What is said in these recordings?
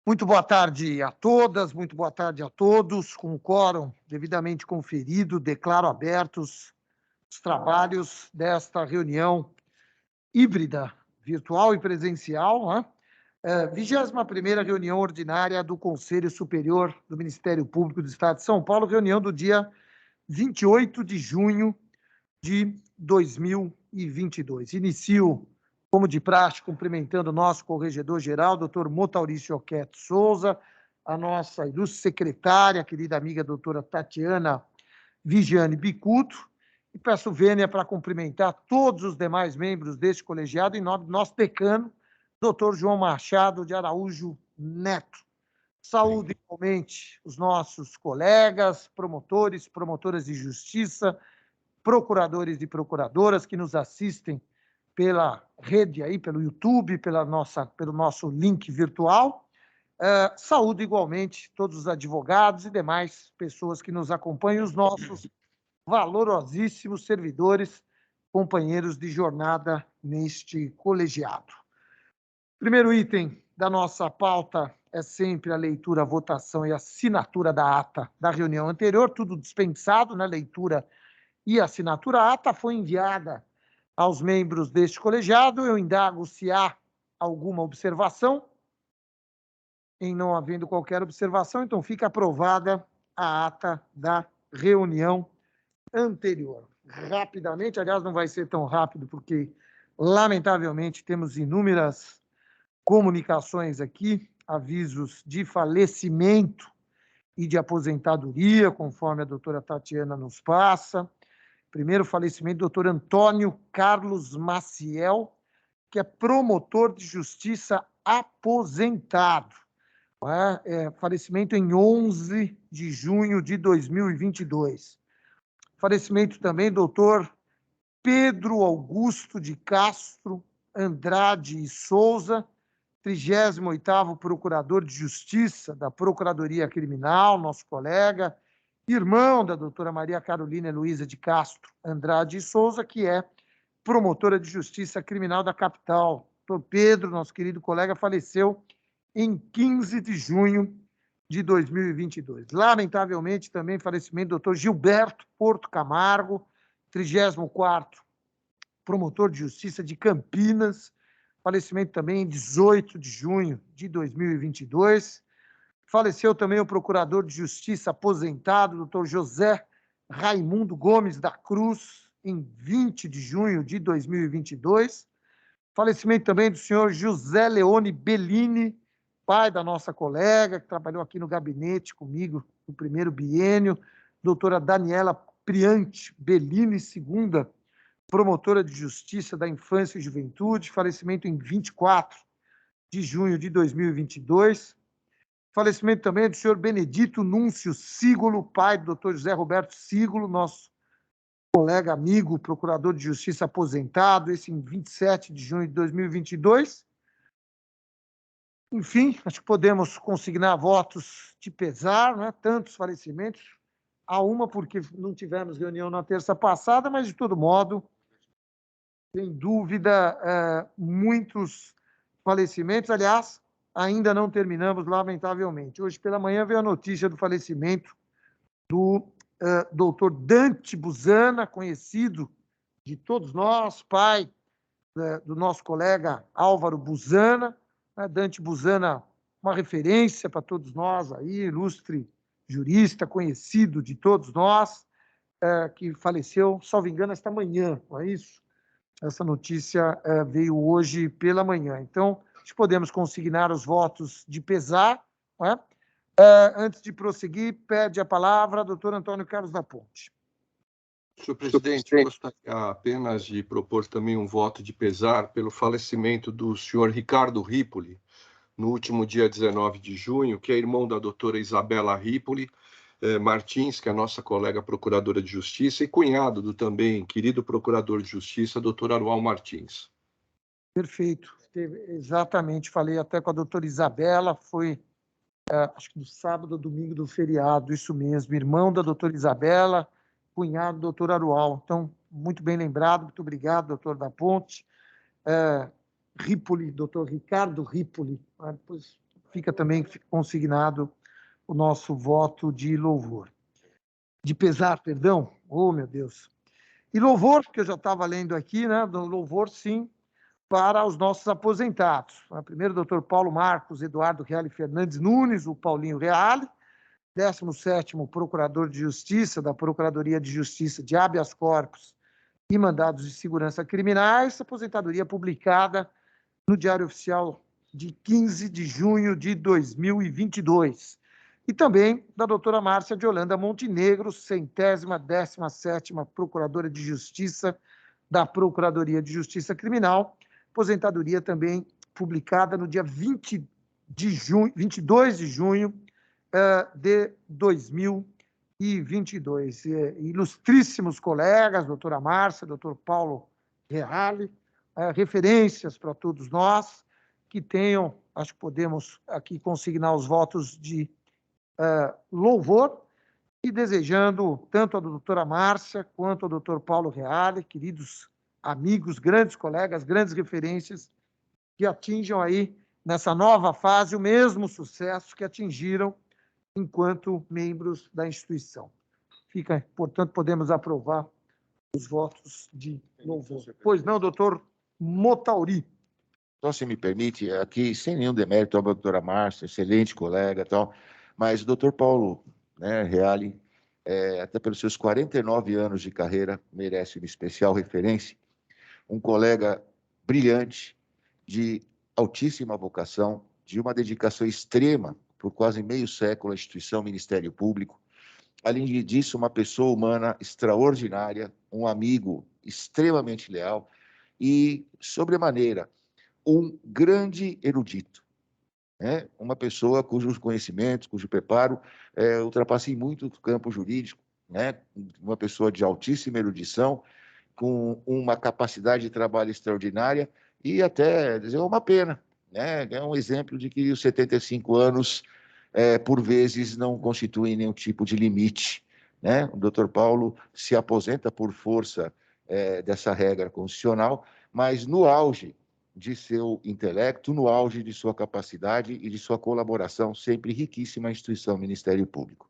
Muito boa tarde a todas, muito boa tarde a todos. Com o quórum devidamente conferido, declaro abertos os trabalhos desta reunião híbrida, virtual e presencial, né? 21ª reunião ordinária do Conselho Superior do Ministério Público do Estado de São Paulo, reunião do dia 28 de junho de 2022. Inicio, como de praxe, cumprimentando o nosso corregedor-geral, doutor Motaurício Oquete Souza, a nossa ilustre secretária, querida amiga doutora Tatiana Vigiane Bicuto, e peço vênia para cumprimentar todos os demais membros deste colegiado, em nome do nosso decano, doutor João Machado de Araújo Neto. Saúdo igualmente os nossos colegas, promotores, promotoras de justiça, procuradores e procuradoras que nos assistem pela rede aí, pelo YouTube, pelo nosso link virtual. Saúdo igualmente todos os advogados e demais pessoas que nos acompanham, os nossos valorosíssimos servidores, companheiros de jornada neste colegiado. Primeiro item da nossa pauta é sempre a leitura, a votação e a assinatura da ata da reunião anterior, tudo dispensado na leitura e assinatura. A ata foi enviada aos membros deste colegiado. Eu indago se há alguma observação. Em não havendo qualquer observação, então fica aprovada a ata da reunião anterior. Rapidamente, aliás, não vai ser tão rápido, porque, lamentavelmente, temos inúmeras comunicações aqui, avisos de falecimento e de aposentadoria, conforme a doutora Tatiana nos passa. Primeiro falecimento do doutor Antônio Carlos Maciel, que é promotor de justiça aposentado. Falecimento em 11 de junho de 2022. Falecimento também do doutor Pedro Augusto de Castro Andrade e Souza, 38º Procurador de Justiça da Procuradoria Criminal, nosso colega, irmão da doutora Maria Carolina Luísa de Castro Andrade e Souza, que é promotora de Justiça Criminal da capital. Doutor Pedro, nosso querido colega, faleceu em 15 de junho de 2022. Lamentavelmente, também falecimento do doutor Gilberto Porto Camargo, 34º promotor de Justiça de Campinas, falecimento também em 18 de junho de 2022. Faleceu também o procurador de Justiça aposentado, doutor José Raimundo Gomes da Cruz, em 20 de junho de 2022. Falecimento também do senhor José Leone Bellini, pai da nossa colega, que trabalhou aqui no gabinete comigo no primeiro biênio, doutora Daniela Priante Bellini, segunda promotora de Justiça da Infância e Juventude, falecimento em 24 de junho de 2022. Falecimento também do senhor Benedito Núncio Sígulo, pai do doutor José Roberto Sígulo, nosso colega, amigo, procurador de justiça aposentado, esse em 27 de junho de 2022. Enfim, acho que podemos consignar votos de pesar, né? Tantos falecimentos. Há uma porque não tivemos reunião na terça passada, mas, de todo modo, sem dúvida, muitos falecimentos. Aliás, ainda não terminamos, lamentavelmente. Hoje pela manhã veio a notícia do falecimento do doutor Dante Buzana, conhecido de todos nós, pai do nosso colega Álvaro Buzana. Dante Buzana, uma referência para todos nós, aí, ilustre jurista, conhecido de todos nós, que faleceu, salvo engano, esta manhã, não é isso? Essa notícia veio hoje pela manhã. Então, podemos consignar os votos de pesar, não é? Antes de prosseguir, pede a palavra a doutor Antônio Carlos da Ponte. Senhor presidente, eu gostaria apenas de propor também um voto de pesar pelo falecimento do senhor Ricardo Ripoli, no último dia 19 de junho, que é irmão da doutora Isabela Ripoli Martins, que é a nossa colega procuradora de justiça, e cunhado do também querido procurador de justiça, doutor Arual Martins. Perfeito. Exatamente, falei até com a doutora Isabela, foi, acho que no sábado ou domingo do feriado, isso mesmo, irmão da doutora Isabela, cunhado, doutor Arual. Então, muito bem lembrado, muito obrigado, doutor da Ponte. Ripoli, doutor Ricardo Ripoli. Depois fica também consignado o nosso voto de louvor. De pesar, perdão. Oh, meu Deus. E louvor, que eu já estava lendo aqui, né? Louvor, sim, para os nossos aposentados. Primeiro, doutor Paulo Marcos Eduardo Reale Fernandes Nunes, o Paulinho Reale, 17º Procurador de Justiça da Procuradoria de Justiça de Habeas Corpus e Mandados de Segurança Criminais, aposentadoria publicada no Diário Oficial de 15 de junho de 2022. E também da doutora Márcia de Holanda Montenegro, 117ª Procuradora de Justiça da Procuradoria de Justiça Criminal, aposentadoria também publicada no dia 22 de junho de 2022. Ilustríssimos colegas, doutora Márcia, doutor Paulo Reale, referências para todos nós que tenham, acho que podemos aqui consignar os votos de louvor e desejando tanto a doutora Márcia quanto ao doutor Paulo Reale, queridos amigos, grandes colegas, grandes referências, que atinjam aí, nessa nova fase, o mesmo sucesso que atingiram enquanto membros da instituição. Portanto, podemos aprovar os votos de louvor. Pois não, doutor Motauri. Então, se me permite, aqui, sem nenhum demérito à doutora Márcia, excelente colega e tal, mas o doutor Paulo, né, Reale, até pelos seus 49 anos de carreira, merece uma especial referência. Um colega brilhante, de altíssima vocação, de uma dedicação extrema por quase meio século à instituição Ministério Público. Além disso, uma pessoa humana extraordinária, um amigo extremamente leal e, sobremaneira, um grande erudito, né? Uma pessoa cujos conhecimentos, cujo preparo ultrapassam muito o campo jurídico, né? Uma pessoa de altíssima erudição, com uma capacidade de trabalho extraordinária e até dizer uma pena, né? É um exemplo de que os 75 anos, por vezes, não constituem nenhum tipo de limite, né? O doutor Paulo se aposenta por força dessa regra constitucional, mas no auge de seu intelecto, no auge de sua capacidade e de sua colaboração sempre riquíssima à instituição Ministério Público.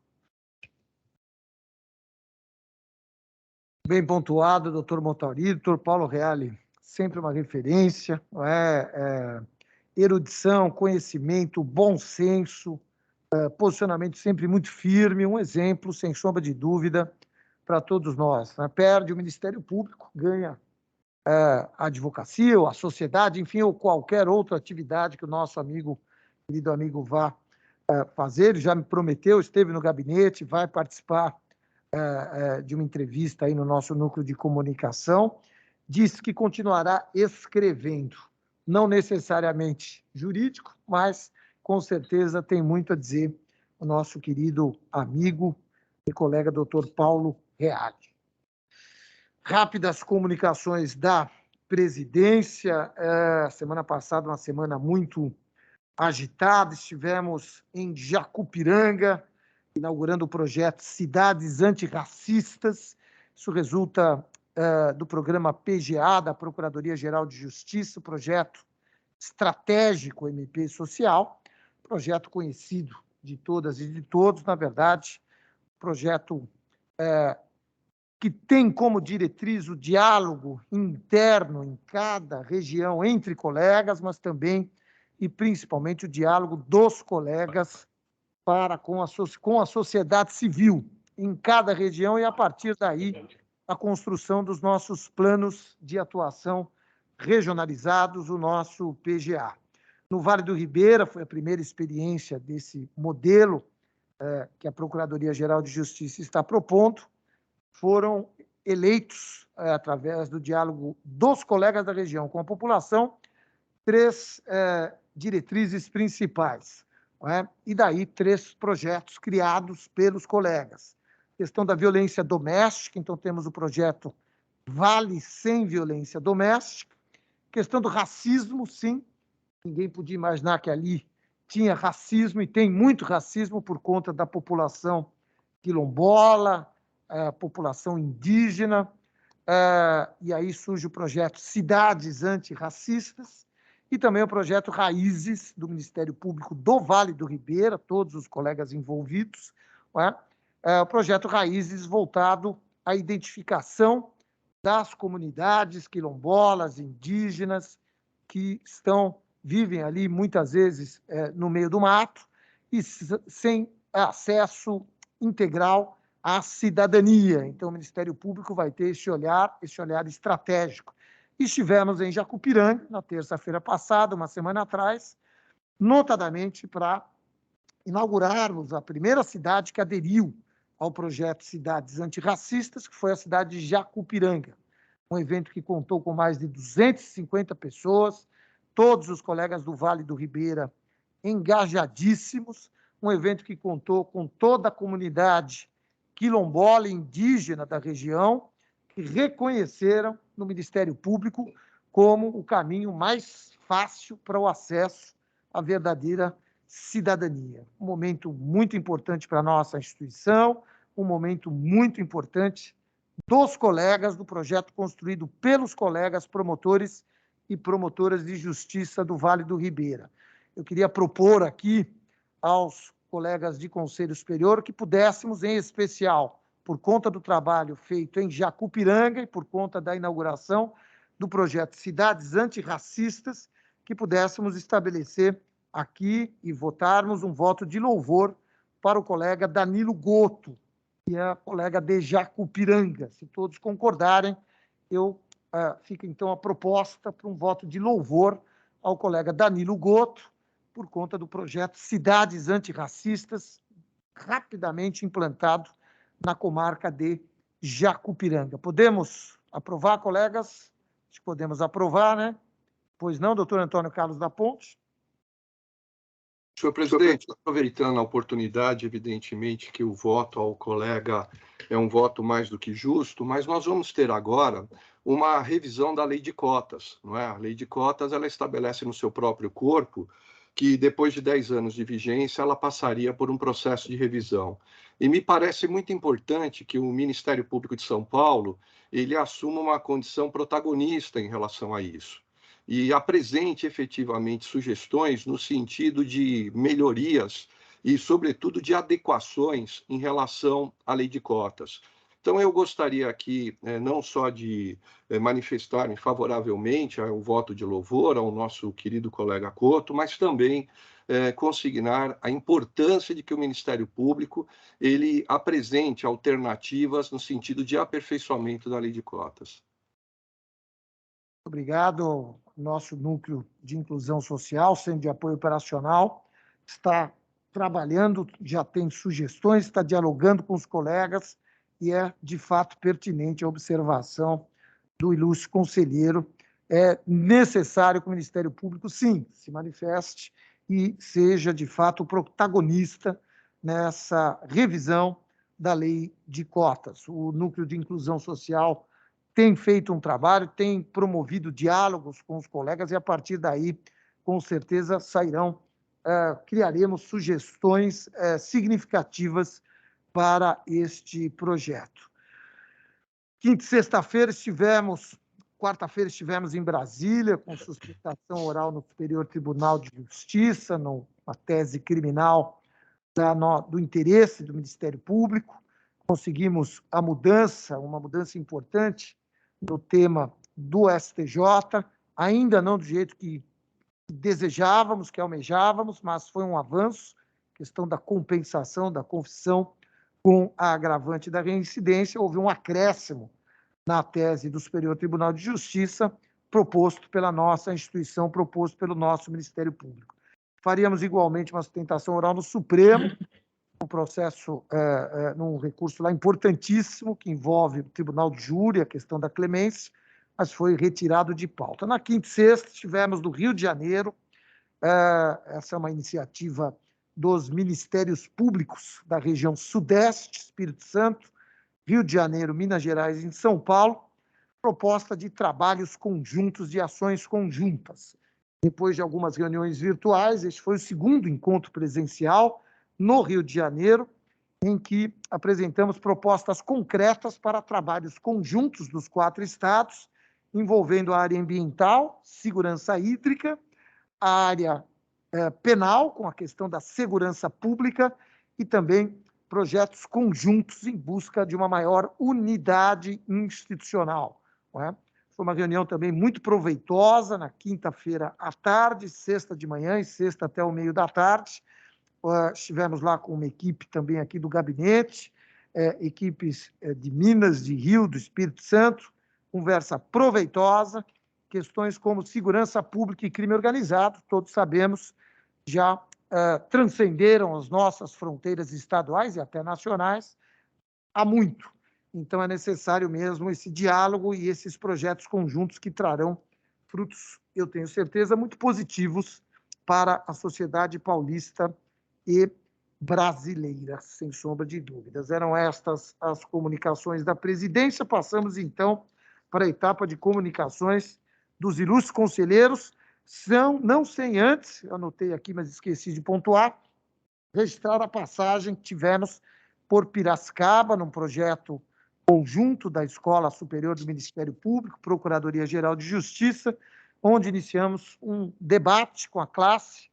Bem pontuado, doutor Motauri, doutor Paulo Reale, sempre uma referência, erudição, conhecimento, bom senso, posicionamento sempre muito firme, um exemplo, sem sombra de dúvida, para todos nós. Perde o Ministério Público, ganha a advocacia, ou a sociedade, enfim, ou qualquer outra atividade que o nosso querido amigo vá fazer. Ele já me prometeu, esteve no gabinete, vai participar de uma entrevista aí no nosso núcleo de comunicação, disse que continuará escrevendo, não necessariamente jurídico, mas com certeza tem muito a dizer o nosso querido amigo e colega doutor Paulo Reale. Rápidas comunicações da presidência. Semana passada, uma semana muito agitada, estivemos em Jacupiranga, inaugurando o projeto Cidades Antirracistas. Isso resulta do programa PGA, da Procuradoria-Geral de Justiça, projeto estratégico MP Social, projeto conhecido de todas e de todos, na verdade, projeto que tem como diretriz o diálogo interno em cada região entre colegas, mas também e principalmente o diálogo dos colegas com a sociedade civil em cada região e, a partir daí, a construção dos nossos planos de atuação regionalizados, o nosso PGA. No Vale do Ribeira, foi a primeira experiência desse modelo que a Procuradoria-Geral de Justiça está propondo. Foram eleitos, através do diálogo dos colegas da região com a população, 3 diretrizes principais. E daí 3 projetos criados pelos colegas. Questão da violência doméstica, então temos o projeto Vale Sem Violência Doméstica. Questão do racismo, sim, ninguém podia imaginar que ali tinha racismo, e tem muito racismo por conta da população quilombola, população indígena, e aí surge o projeto Cidades Antirracistas e também o projeto Raízes, do Ministério Público do Vale do Ribeira, todos os colegas envolvidos, o projeto Raízes voltado à identificação das comunidades quilombolas, indígenas, que vivem ali, muitas vezes, no meio do mato, e sem acesso integral à cidadania. Então, o Ministério Público vai ter esse olhar estratégico. Estivemos em Jacupiranga, na terça-feira passada, uma semana atrás, notadamente para inaugurarmos a primeira cidade que aderiu ao projeto Cidades Antirracistas, que foi a cidade de Jacupiranga. Um evento que contou com mais de 250 pessoas, todos os colegas do Vale do Ribeira engajadíssimos, um evento que contou com toda a comunidade quilombola e indígena da região, que reconheceram no Ministério Público como o caminho mais fácil para o acesso à verdadeira cidadania. Um momento muito importante para a nossa instituição, um momento muito importante dos colegas do projeto construído pelos colegas promotores e promotoras de justiça do Vale do Ribeira. Eu queria propor aqui aos colegas de Conselho Superior que pudéssemos, em especial, por conta do trabalho feito em Jacupiranga e por conta da inauguração do projeto Cidades Antirracistas, que pudéssemos estabelecer aqui e votarmos um voto de louvor para o colega Danilo Goto, que é a colega de Jacupiranga. Se todos concordarem, fica então a proposta para um voto de louvor ao colega Danilo Goto, por conta do projeto Cidades Antirracistas, rapidamente implantado na comarca de Jacupiranga. Podemos aprovar, colegas? Acho que podemos aprovar, né? Pois não, doutor Antônio Carlos da Ponte? Senhor presidente, aproveitando a oportunidade, evidentemente que o voto ao colega é um voto mais do que justo, mas nós vamos ter agora uma revisão da lei de cotas, não é? A lei de cotas, ela estabelece no seu próprio corpo que depois de 10 anos de vigência, ela passaria por um processo de revisão. E me parece muito importante que o Ministério Público de São Paulo, ele assuma uma condição protagonista em relação a isso e apresente efetivamente sugestões no sentido de melhorias e, sobretudo, de adequações em relação à lei de cotas. Então, eu gostaria aqui não só de manifestar-me favoravelmente ao voto de louvor ao nosso querido colega Couto, mas também consignar a importância de que o Ministério Público ele apresente alternativas no sentido de aperfeiçoamento da lei de cotas. Obrigado. Nosso núcleo de inclusão social, Centro de Apoio Operacional, está trabalhando, já tem sugestões, está dialogando com os colegas e é, de fato, pertinente a observação do ilustre conselheiro. É necessário que o Ministério Público, sim, se manifeste e seja, de fato, o protagonista nessa revisão da lei de cotas. O núcleo de inclusão social tem feito um trabalho, tem promovido diálogos com os colegas e, a partir daí, com certeza, criaremos sugestões significativas para este projeto. Quarta-feira estivemos em Brasília, com sustentação oral no Superior Tribunal de Justiça, numa tese criminal do interesse do Ministério Público. Conseguimos uma mudança importante no tema do STJ, ainda não do jeito que desejávamos, que almejávamos, mas foi um avanço, questão da compensação, da confissão com a agravante da reincidência. Houve um acréscimo na tese do Superior Tribunal de Justiça, proposto pela nossa instituição, proposto pelo nosso Ministério Público. Faríamos igualmente uma sustentação oral no Supremo, um processo, num recurso lá importantíssimo, que envolve o Tribunal de Júri, a questão da clemência, mas foi retirado de pauta. Na quinta e sexta, estivemos no Rio de Janeiro, essa é uma iniciativa dos Ministérios Públicos da região Sudeste, Espírito Santo, Rio de Janeiro, Minas Gerais e São Paulo, proposta de trabalhos conjuntos, de ações conjuntas. Depois de algumas reuniões virtuais, este foi o segundo encontro presencial no Rio de Janeiro, em que apresentamos propostas concretas para trabalhos conjuntos dos 4 estados, envolvendo a área ambiental, segurança hídrica, a área penal, com a questão da segurança pública, e também projetos conjuntos em busca de uma maior unidade institucional. Não é? Foi uma reunião também muito proveitosa, na quinta-feira à tarde, sexta de manhã e sexta até o meio da tarde. Estivemos lá com uma equipe também aqui do gabinete, equipes de Minas, de Rio, do Espírito Santo, conversa proveitosa, questões como segurança pública e crime organizado, todos sabemos, já transcenderam as nossas fronteiras estaduais e até nacionais há muito. Então, é necessário mesmo esse diálogo e esses projetos conjuntos que trarão frutos, eu tenho certeza, muito positivos para a sociedade paulista e brasileira, sem sombra de dúvidas. Eram estas as comunicações da presidência. Passamos, então, para a etapa de comunicações dos ilustres conselheiros. Não sem antes, anotei aqui, mas esqueci de pontuar, registrar a passagem que tivemos por Piracicaba, num projeto conjunto da Escola Superior do Ministério Público, Procuradoria-Geral de Justiça, onde iniciamos um debate com a classe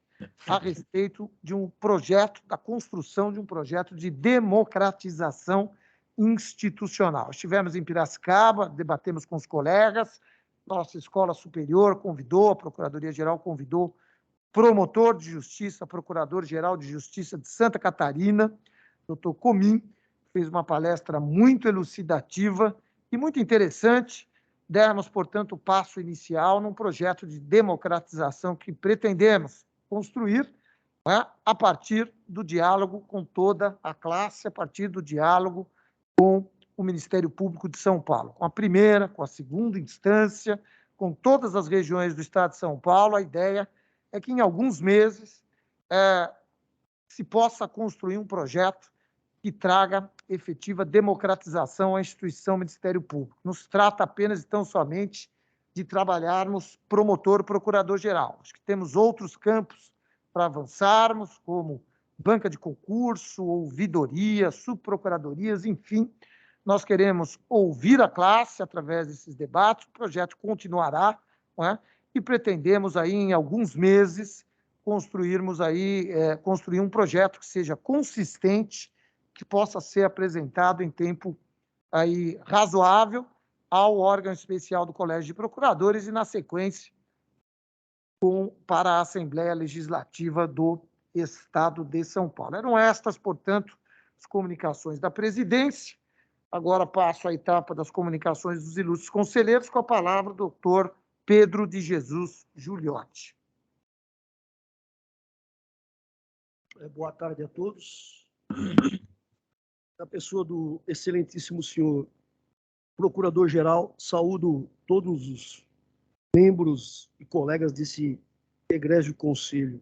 a respeito de um projeto, da construção de um projeto de democratização institucional. Estivemos em Piracicaba, debatemos com os colegas, nossa Escola Superior convidou, a Procuradoria-Geral convidou promotor de justiça, procurador-geral de justiça de Santa Catarina, doutor Comim, fez uma palestra muito elucidativa e muito interessante. Demos, portanto, o passo inicial num projeto de democratização que pretendemos construir, né, a partir do diálogo com toda a classe, a partir do diálogo com o Ministério Público de São Paulo, com a primeira, com a segunda instância, com todas as regiões do Estado de São Paulo. A ideia é que, em alguns meses, se possa construir um projeto que traga efetiva democratização à instituição Ministério Público. Não se trata apenas e tão somente de trabalharmos promotor, procurador-geral. Acho que temos outros campos para avançarmos, como banca de concurso, ouvidoria, subprocuradorias, enfim. Nós queremos ouvir a classe através desses debates, o projeto continuará, não é? E pretendemos aí, em alguns meses, construir um projeto que seja consistente, que possa ser apresentado em tempo aí razoável ao órgão especial do Colégio de Procuradores e, na sequência, para a Assembleia Legislativa do Estado de São Paulo. Eram estas, portanto, as comunicações da presidência. Agora passo à etapa das comunicações dos ilustres conselheiros, com a palavra o doutor Pedro de Jesus Giuliotti. Boa tarde a todos. Na pessoa do excelentíssimo senhor Procurador-Geral, saúdo todos os membros e colegas desse egrégio conselho.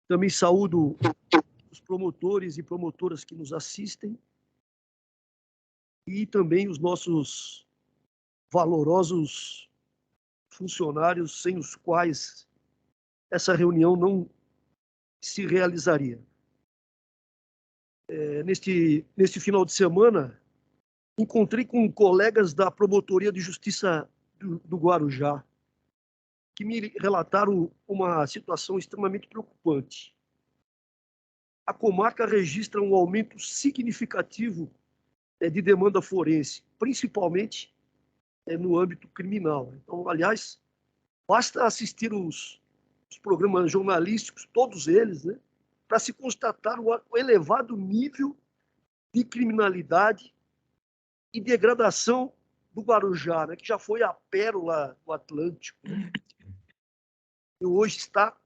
Também saúdo os promotores e promotoras que nos assistem e também os nossos valorosos funcionários, sem os quais essa reunião não se realizaria. Neste final de semana, encontrei com colegas da Promotoria de Justiça do Guarujá, que me relataram uma situação extremamente preocupante. A comarca registra um aumento significativo de demanda forense, principalmente no âmbito criminal. Então, aliás, basta assistir os programas jornalísticos, todos eles, né, para se constatar o elevado nível de criminalidade e degradação do Guarujá, né, que já foi a pérola do Atlântico, né, e hoje está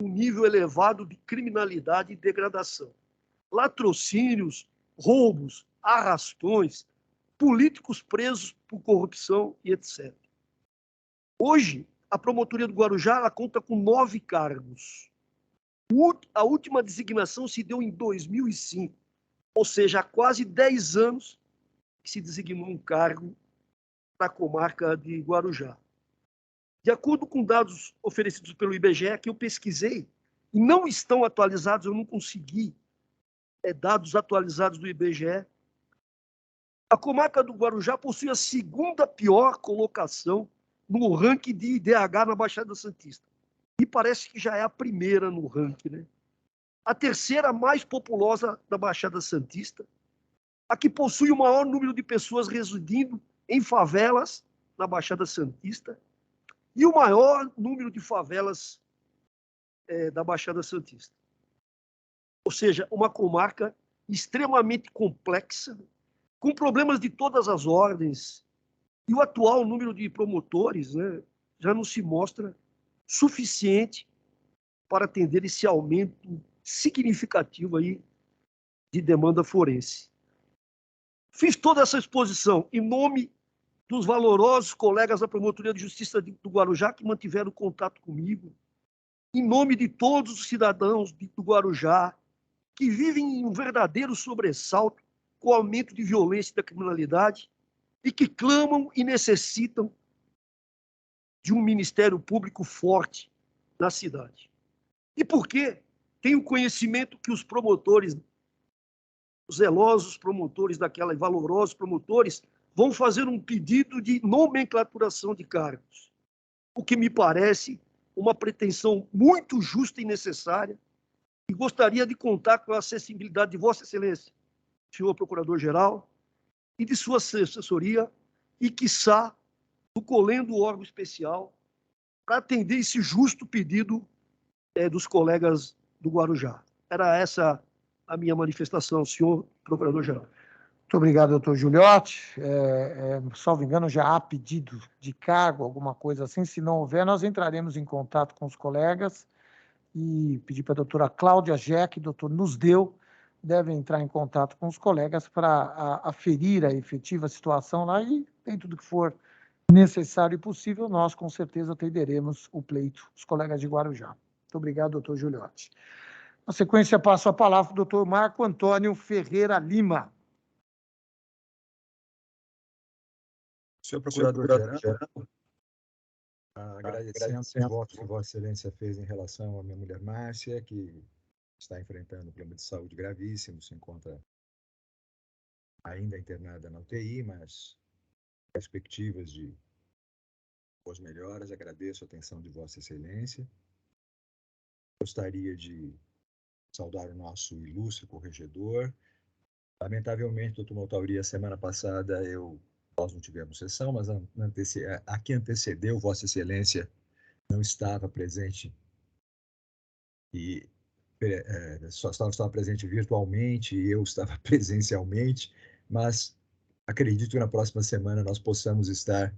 um nível elevado de criminalidade e degradação. Latrocínios, roubos, arrastões, políticos presos por corrupção e etc. Hoje, a Promotoria do Guarujá ela conta com 9 cargos. A última designação se deu em 2005, ou seja, há quase 10 anos que se designou um cargo na comarca de Guarujá. De acordo com dados oferecidos pelo IBGE, que eu pesquisei, e não estão atualizados, eu não consegui dados atualizados do IBGE, a comarca do Guarujá possui a segunda pior colocação no ranking de IDH na Baixada Santista. E parece que já é a primeira no ranking, né? A terceira mais populosa da Baixada Santista, a que possui o maior número de pessoas residindo em favelas na Baixada Santista e o maior número de favelas da Baixada Santista. Ou seja, uma comarca extremamente complexa, com problemas de todas as ordens, e o atual número de promotores, né, já não se mostra suficiente para atender esse aumento significativo aí de demanda forense. Fiz toda essa exposição em nome dos valorosos colegas da Promotoria de Justiça do Guarujá que mantiveram contato comigo, em nome de todos os cidadãos do Guarujá que vivem em um verdadeiro sobressalto com o aumento de violência e da criminalidade e que clamam e necessitam de um Ministério Público forte na cidade. E por quê? Tenho conhecimento que os promotores, os zelosos promotores daquela e valorosos promotores, vão fazer um pedido de nomenclaturação de cargos, o que me parece uma pretensão muito justa e necessária, e gostaria de contar com a acessibilidade de Vossa Excelência, senhor Procurador-Geral, e de sua assessoria, e, quiçá, do colendo órgão especial, para atender esse justo pedido dos colegas do Guarujá. Era essa a minha manifestação, senhor Procurador-Geral. Muito obrigado, doutor Giuliotti. Salvo engano, já há pedido de cargo, alguma coisa assim. Se não houver, nós entraremos em contato com os colegas e pedir para a doutora Cláudia Jeck, doutor nos deu, devem entrar em contato com os colegas para aferir a efetiva situação lá e, dentro do que for necessário e possível, nós com certeza atenderemos o pleito, os colegas de Guarujá. Muito obrigado, doutor Giuliotti. Na sequência, passo a palavra para o doutor Marco Antônio Ferreira Lima. Senhor Procurador-Geral, agradecendo os votos que Vossa Excelência fez em relação à minha mulher Márcia, que está enfrentando um problema de saúde gravíssimo, se encontra ainda internada na UTI, mas perspectivas de boas melhoras. Agradeço a atenção de Vossa Excelência. Gostaria de saudar o nosso ilustre corregedor. Lamentavelmente, doutor Moutauri, a semana passada nós não tivemos sessão, mas a que antecedeu, Vossa Excelência não estava presente e só estava presente virtualmente e eu estava presencialmente, mas acredito que na próxima semana nós possamos estar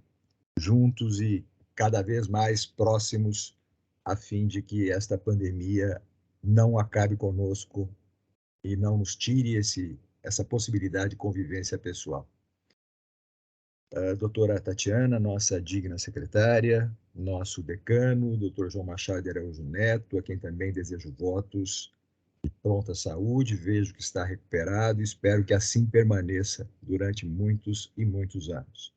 juntos e cada vez mais próximos, a fim de que esta pandemia não acabe conosco e não nos tire essa possibilidade de convivência pessoal. Doutora Tatiana, nossa digna secretária, nosso decano, doutor João Machado Araújo Neto, a quem também desejo votos de pronta saúde, vejo que está recuperado e espero que assim permaneça durante muitos e muitos anos.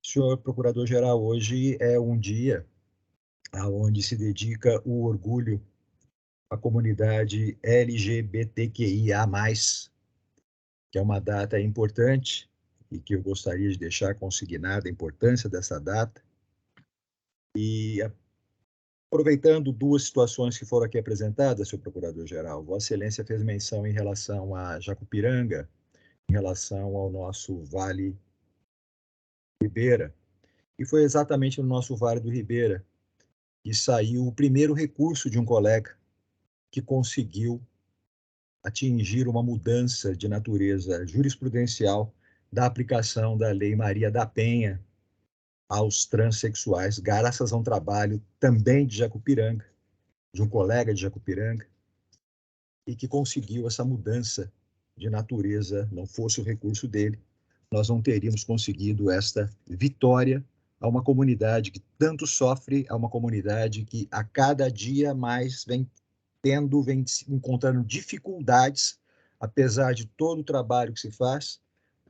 Senhor Procurador-Geral, hoje é um dia onde se dedica o orgulho à comunidade LGBTQIA+, que é uma data importante e que eu gostaria de deixar consignada a importância dessa data. E aproveitando duas situações que foram aqui apresentadas, senhor Procurador-Geral, Vossa Excelência fez menção em relação a Jacupiranga, em relação ao nosso Vale Ribeira, e foi exatamente no nosso Vale do Ribeira que saiu o primeiro recurso de um colega que conseguiu atingir uma mudança de natureza jurisprudencial da aplicação da Lei Maria da Penha aos transexuais, graças a um trabalho também de Jacupiranga, de um colega de Jacupiranga, e que conseguiu essa mudança de natureza. Não fosse o recurso dele, nós não teríamos conseguido esta vitória a uma comunidade que tanto sofre, a uma comunidade que a cada dia mais vem encontrando dificuldades, apesar de todo o trabalho que se faz,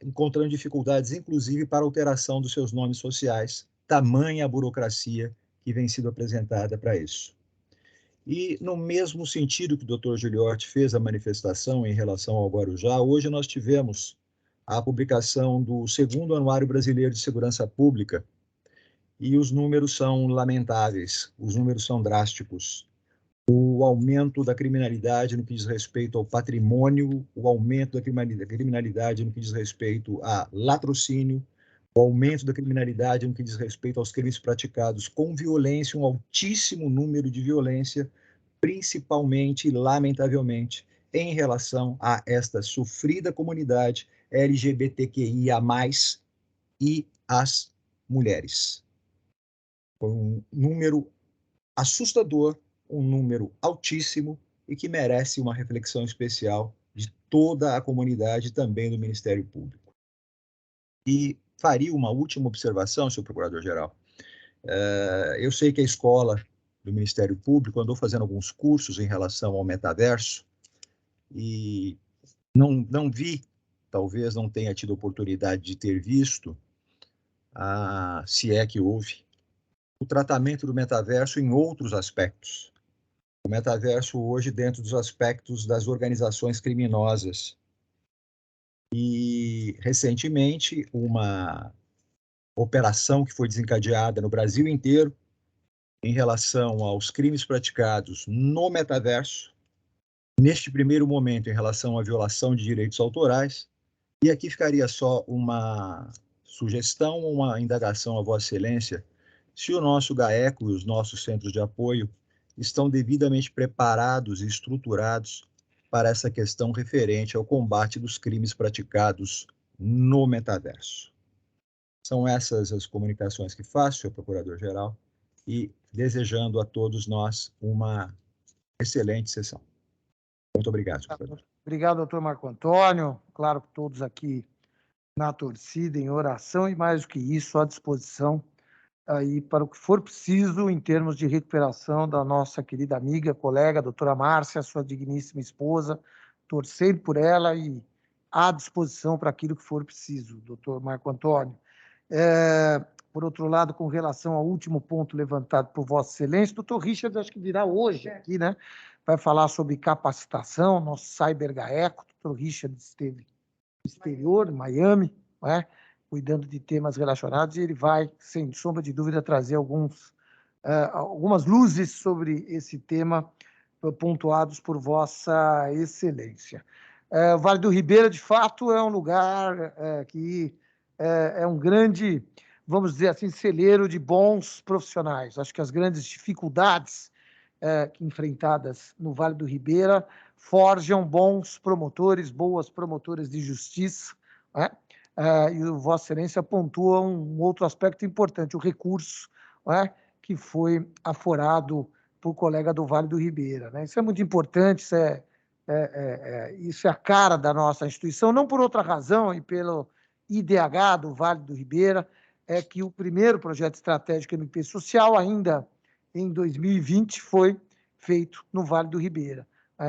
encontrando dificuldades, inclusive, para alteração dos seus nomes sociais, tamanha a burocracia que vem sendo apresentada para isso. E, no mesmo sentido que o Dr. Gigliotti fez a manifestação em relação ao Guarujá, hoje nós tivemos a publicação do 2º Anuário Brasileiro de Segurança Pública, e os números são lamentáveis, os números são drásticos. O aumento da criminalidade no que diz respeito ao patrimônio, o aumento da criminalidade no que diz respeito a latrocínio, o aumento da criminalidade no que diz respeito aos crimes praticados com violência, um altíssimo número de violência, principalmente, lamentavelmente, em relação a esta sofrida comunidade LGBTQIA+, e as mulheres. Foi um número assustador, um número altíssimo e que merece uma reflexão especial de toda a comunidade, também do Ministério Público. E faria uma última observação, senhor Procurador-Geral. Eu sei que a escola do Ministério Público andou fazendo alguns cursos em relação ao metaverso e não vi, talvez não tenha tido oportunidade de ter visto, se é que houve, o tratamento do metaverso em outros aspectos. O metaverso hoje dentro dos aspectos das organizações criminosas. E, recentemente, uma operação que foi desencadeada no Brasil inteiro em relação aos crimes praticados no metaverso, neste primeiro momento em relação à violação de direitos autorais, e aqui ficaria só uma sugestão, uma indagação a Vossa Excelência, se o nosso GAECO e os nossos centros de apoio estão devidamente preparados e estruturados para essa questão referente ao combate dos crimes praticados no metaverso. São essas as comunicações que faço, senhor Procurador-Geral, e desejando a todos nós uma excelente sessão. Muito obrigado, senhor Procurador. Obrigado, doutor Marco Antônio. Claro que todos aqui na torcida, em oração e mais do que isso, à disposição aí para o que for preciso em termos de recuperação da nossa querida amiga, colega, doutora Márcia, sua digníssima esposa, torcendo por ela e à disposição para aquilo que for preciso, doutor Marco Antônio. Por outro lado, com relação ao último ponto levantado por Vossa Excelência, doutor Richard, acho que virá hoje aqui, né? Vai falar sobre capacitação, nosso Cyber GAECO, doutor Richard esteve no exterior, em Miami, né? Cuidando de temas relacionados, e ele vai, sem sombra de dúvida, trazer algumas luzes sobre esse tema pontuados por Vossa Excelência. O Vale do Ribeira, de fato, é um lugar que é um grande, vamos dizer assim, celeiro de bons profissionais. Acho que as grandes dificuldades enfrentadas no Vale do Ribeira forjam bons promotores, boas promotoras de justiça, né? E o Vossa Excelência pontua um outro aspecto importante, o recurso, né, que foi aforado por colega do Vale do Ribeira, né? Isso é muito importante, isso é a cara da nossa instituição, não por outra razão, e pelo IDH do Vale do Ribeira, é que o primeiro projeto estratégico MP Social, ainda em 2020, foi feito no Vale do Ribeira.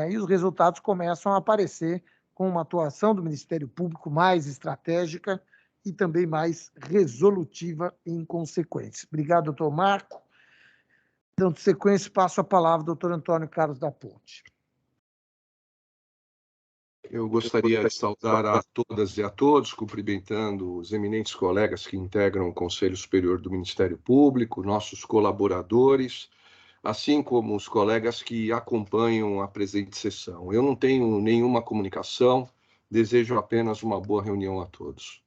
E os resultados começam a aparecer com uma atuação do Ministério Público mais estratégica e também mais resolutiva em consequência. Obrigado, doutor Marco. Dando sequência, passo a palavra ao doutor Antônio Carlos da Ponte. Eu gostaria de saudar a todas e a todos, cumprimentando os eminentes colegas que integram o Conselho Superior do Ministério Público, nossos colaboradores, assim como os colegas que acompanham a presente sessão. Eu não tenho nenhuma comunicação, desejo apenas uma boa reunião a todos.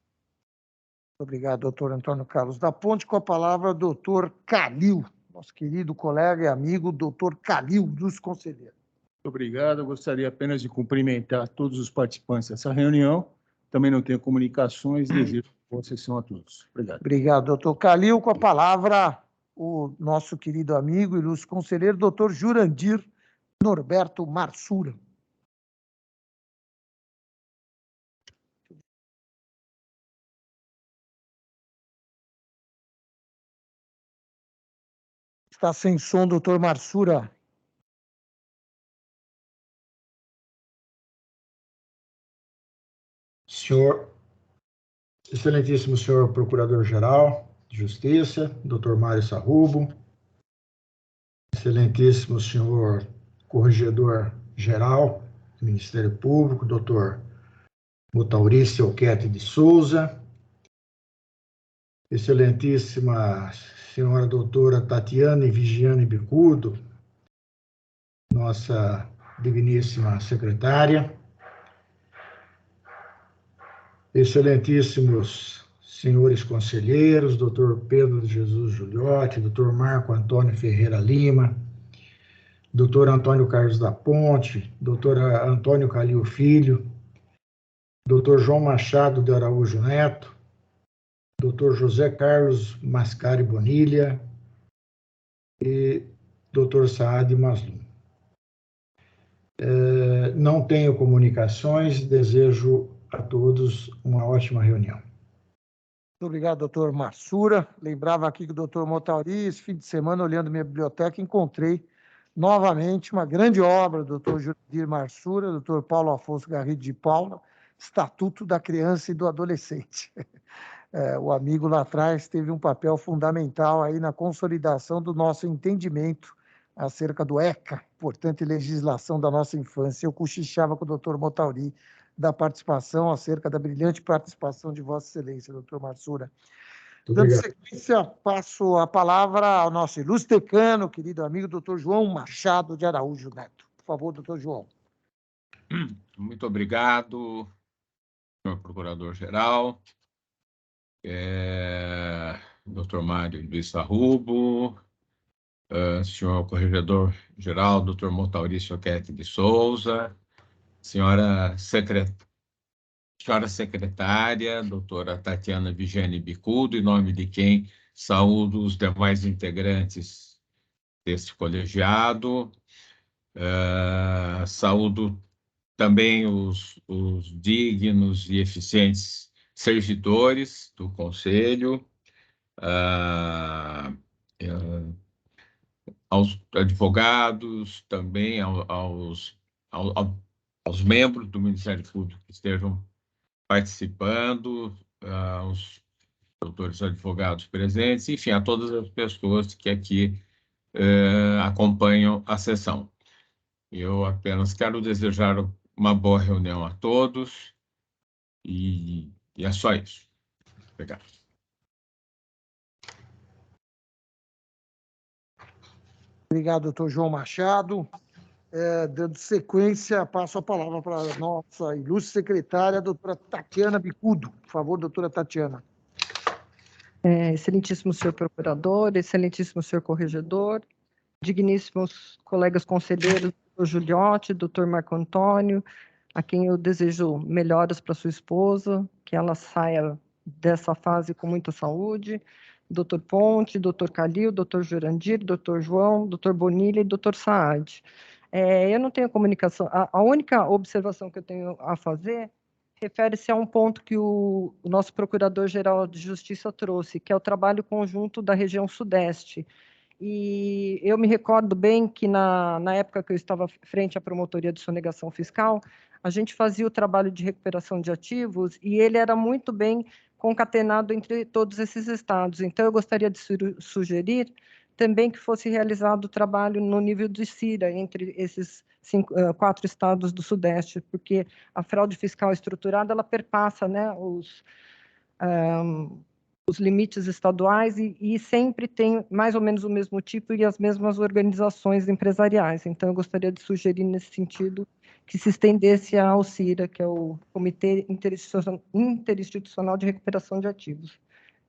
Obrigado, doutor Antônio Carlos da Ponte. Com a palavra, doutor Calil, nosso querido colega e amigo, doutor Calil, dos conselheiros. Muito obrigado. Eu gostaria apenas de cumprimentar todos os participantes dessa reunião. Também não tenho comunicações, desejo boa sessão a todos. Obrigado. Obrigado, doutor Calil. Com a palavra, o nosso querido amigo, ilustre conselheiro, doutor Jurandir Norberto Marsura. Está sem som, doutor Marsura. Excelentíssimo senhor Procurador-Geral de Justiça, doutor Mário Sarrubo, excelentíssimo senhor corregedor-geral do Ministério Público, doutor Mutaurice Alquete de Souza, excelentíssima senhora doutora Tatiana Vigiane Bicudo, nossa digníssima secretária, excelentíssimos senhores conselheiros, doutor Pedro de Jesus Giuliotti, doutor Marco Antônio Ferreira Lima, doutor Antônio Carlos da Ponte, doutor Antônio Calil Filho, doutor João Machado de Araújo Neto, doutor José Carlos Mascari Bonilha e doutor Saad Maslum. Não tenho comunicações, desejo a todos uma ótima reunião. Muito obrigado, doutor Marsura. Lembrava aqui que o doutor Motauri, esse fim de semana, olhando minha biblioteca, encontrei novamente uma grande obra do doutor Jurandir Marsura, doutor Paulo Afonso Garrido de Paula, Estatuto da Criança e do Adolescente. O amigo lá atrás teve um papel fundamental aí na consolidação do nosso entendimento acerca do ECA, portanto, legislação da nossa infância. Eu cochichava com o doutor Motauri da participação, acerca da brilhante participação de Vossa Excelência, doutor Marsura. Dando sequência, passo a palavra ao nosso ilustre decano, querido amigo, doutor João Machado de Araújo Neto. Por favor, doutor João. Muito obrigado, senhor Procurador-Geral, doutor Mário Luiz Sarrubo, senhor Corregedor-Geral, doutor Mutaurice Alquete de Souza, senhora secretária, doutora Tatiana Vigiane Bicudo, em nome de quem saúdo os demais integrantes deste colegiado, saúdo também os dignos e eficientes servidores do Conselho, aos advogados, também aos membros do Ministério Público que estejam participando, aos doutores advogados presentes, enfim, a todas as pessoas que aqui acompanham a sessão. Eu apenas quero desejar uma boa reunião a todos e é só isso. Obrigado. Obrigado, doutor João Machado. Dando sequência, passo a palavra para a nossa ilustre secretária, a doutora Tatiana Bicudo. Por favor, doutora Tatiana. Excelentíssimo senhor procurador, excelentíssimo senhor corregedor, digníssimos colegas conselheiros, doutor Giuliotti, doutor Marco Antônio, a quem eu desejo melhoras para sua esposa, que ela saia dessa fase com muita saúde, doutor Ponte, doutor Calil, doutor Jurandir, doutor João, doutor Bonilha e doutor Saad. Eu não tenho comunicação, a única observação que eu tenho a fazer refere-se a um ponto que o nosso Procurador-Geral de Justiça trouxe, que é o trabalho conjunto da região Sudeste. E eu me recordo bem que na época que eu estava frente à Promotoria de Sonegação Fiscal, a gente fazia o trabalho de recuperação de ativos e ele era muito bem concatenado entre todos esses estados. Então, eu gostaria de sugerir também que fosse realizado o trabalho no nível de CIRA, entre esses 4 estados do Sudeste, porque a fraude fiscal estruturada, ela perpassa, né, os limites estaduais e sempre tem mais ou menos o mesmo tipo e as mesmas organizações empresariais. Então, eu gostaria de sugerir nesse sentido que se estendesse ao CIRA, que é o Comitê Interinstitucional de Recuperação de Ativos.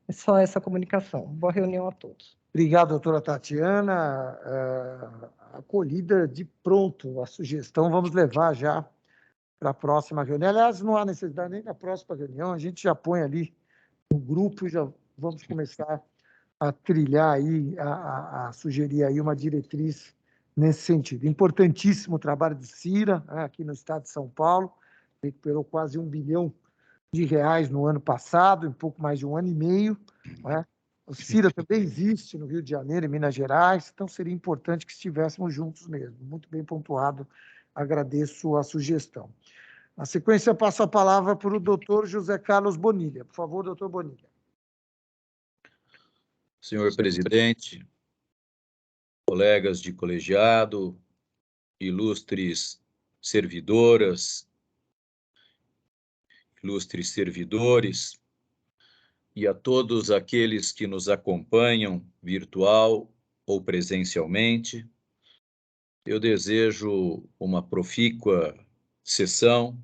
É só essa comunicação. Boa reunião a todos. Obrigado, doutora Tatiana. Acolhida de pronto a sugestão, vamos levar já para a próxima reunião. Aliás, não há necessidade nem da próxima reunião, a gente já põe ali no grupo, já vamos começar a trilhar aí, a sugerir aí uma diretriz nesse sentido. Importantíssimo o trabalho do CIRA, aqui no estado de São Paulo, recuperou quase R$1 bilhão no ano passado, em pouco mais de 1 ano e meio, né? O CIRA também existe no Rio de Janeiro e Minas Gerais, então seria importante que estivéssemos juntos mesmo. Muito bem pontuado, agradeço a sugestão. Na sequência, passo a palavra para o doutor José Carlos Bonilha. Por favor, doutor Bonilha. Senhor presidente, colegas de colegiado, ilustres servidoras, ilustres servidores, e a todos aqueles que nos acompanham virtual ou presencialmente, eu desejo uma profícua sessão,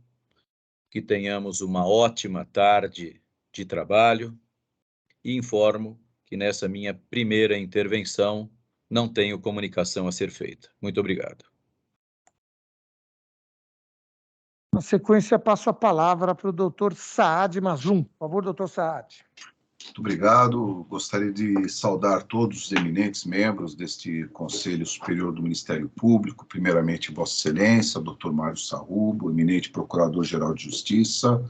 que tenhamos uma ótima tarde de trabalho e informo que nessa minha primeira intervenção não tenho comunicação a ser feita. Muito obrigado. Na sequência, passo a palavra para o doutor Saad Mazum. Por favor, doutor Saad. Muito obrigado. Gostaria de saudar todos os eminentes membros deste Conselho Superior do Ministério Público, primeiramente Vossa Excelência, Dr. Mário Sarrubo, eminente Procurador-Geral de Justiça.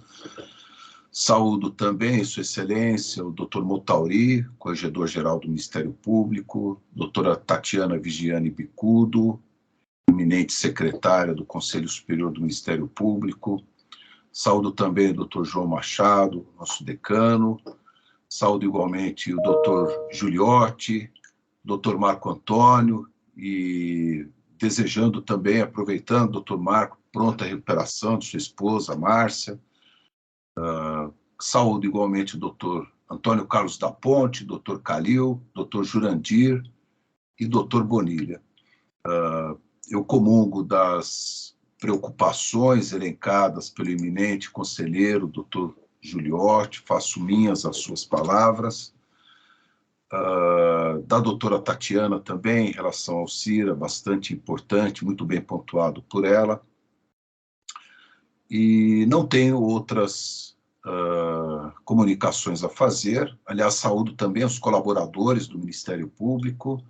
Saúdo também Sua Excelência, o Dr. Motauri, Corregedor-Geral do Ministério Público, doutora Tatiana Vigiane Bicudo, eminente secretária do Conselho Superior do Ministério Público. Saúdo também o Dr. João Machado, nosso decano. Saúdo igualmente o Dr. Giuliotti, Dr. Marco Antônio, e desejando também, aproveitando, Dr. Marco, pronta recuperação de sua esposa, Márcia. Saúdo igualmente o Dr. Antônio Carlos da Ponte, Dr. Calil, Dr. Jurandir e Dr. Bonilha. Eu comungo das preocupações elencadas pelo eminente conselheiro, Dr. Giuliotti, faço minhas as suas palavras. Da doutora Tatiana também, em relação ao CIRA, bastante importante, muito bem pontuado por ela. E não tenho outras comunicações a fazer. Aliás, saúdo também aos colaboradores do Ministério Público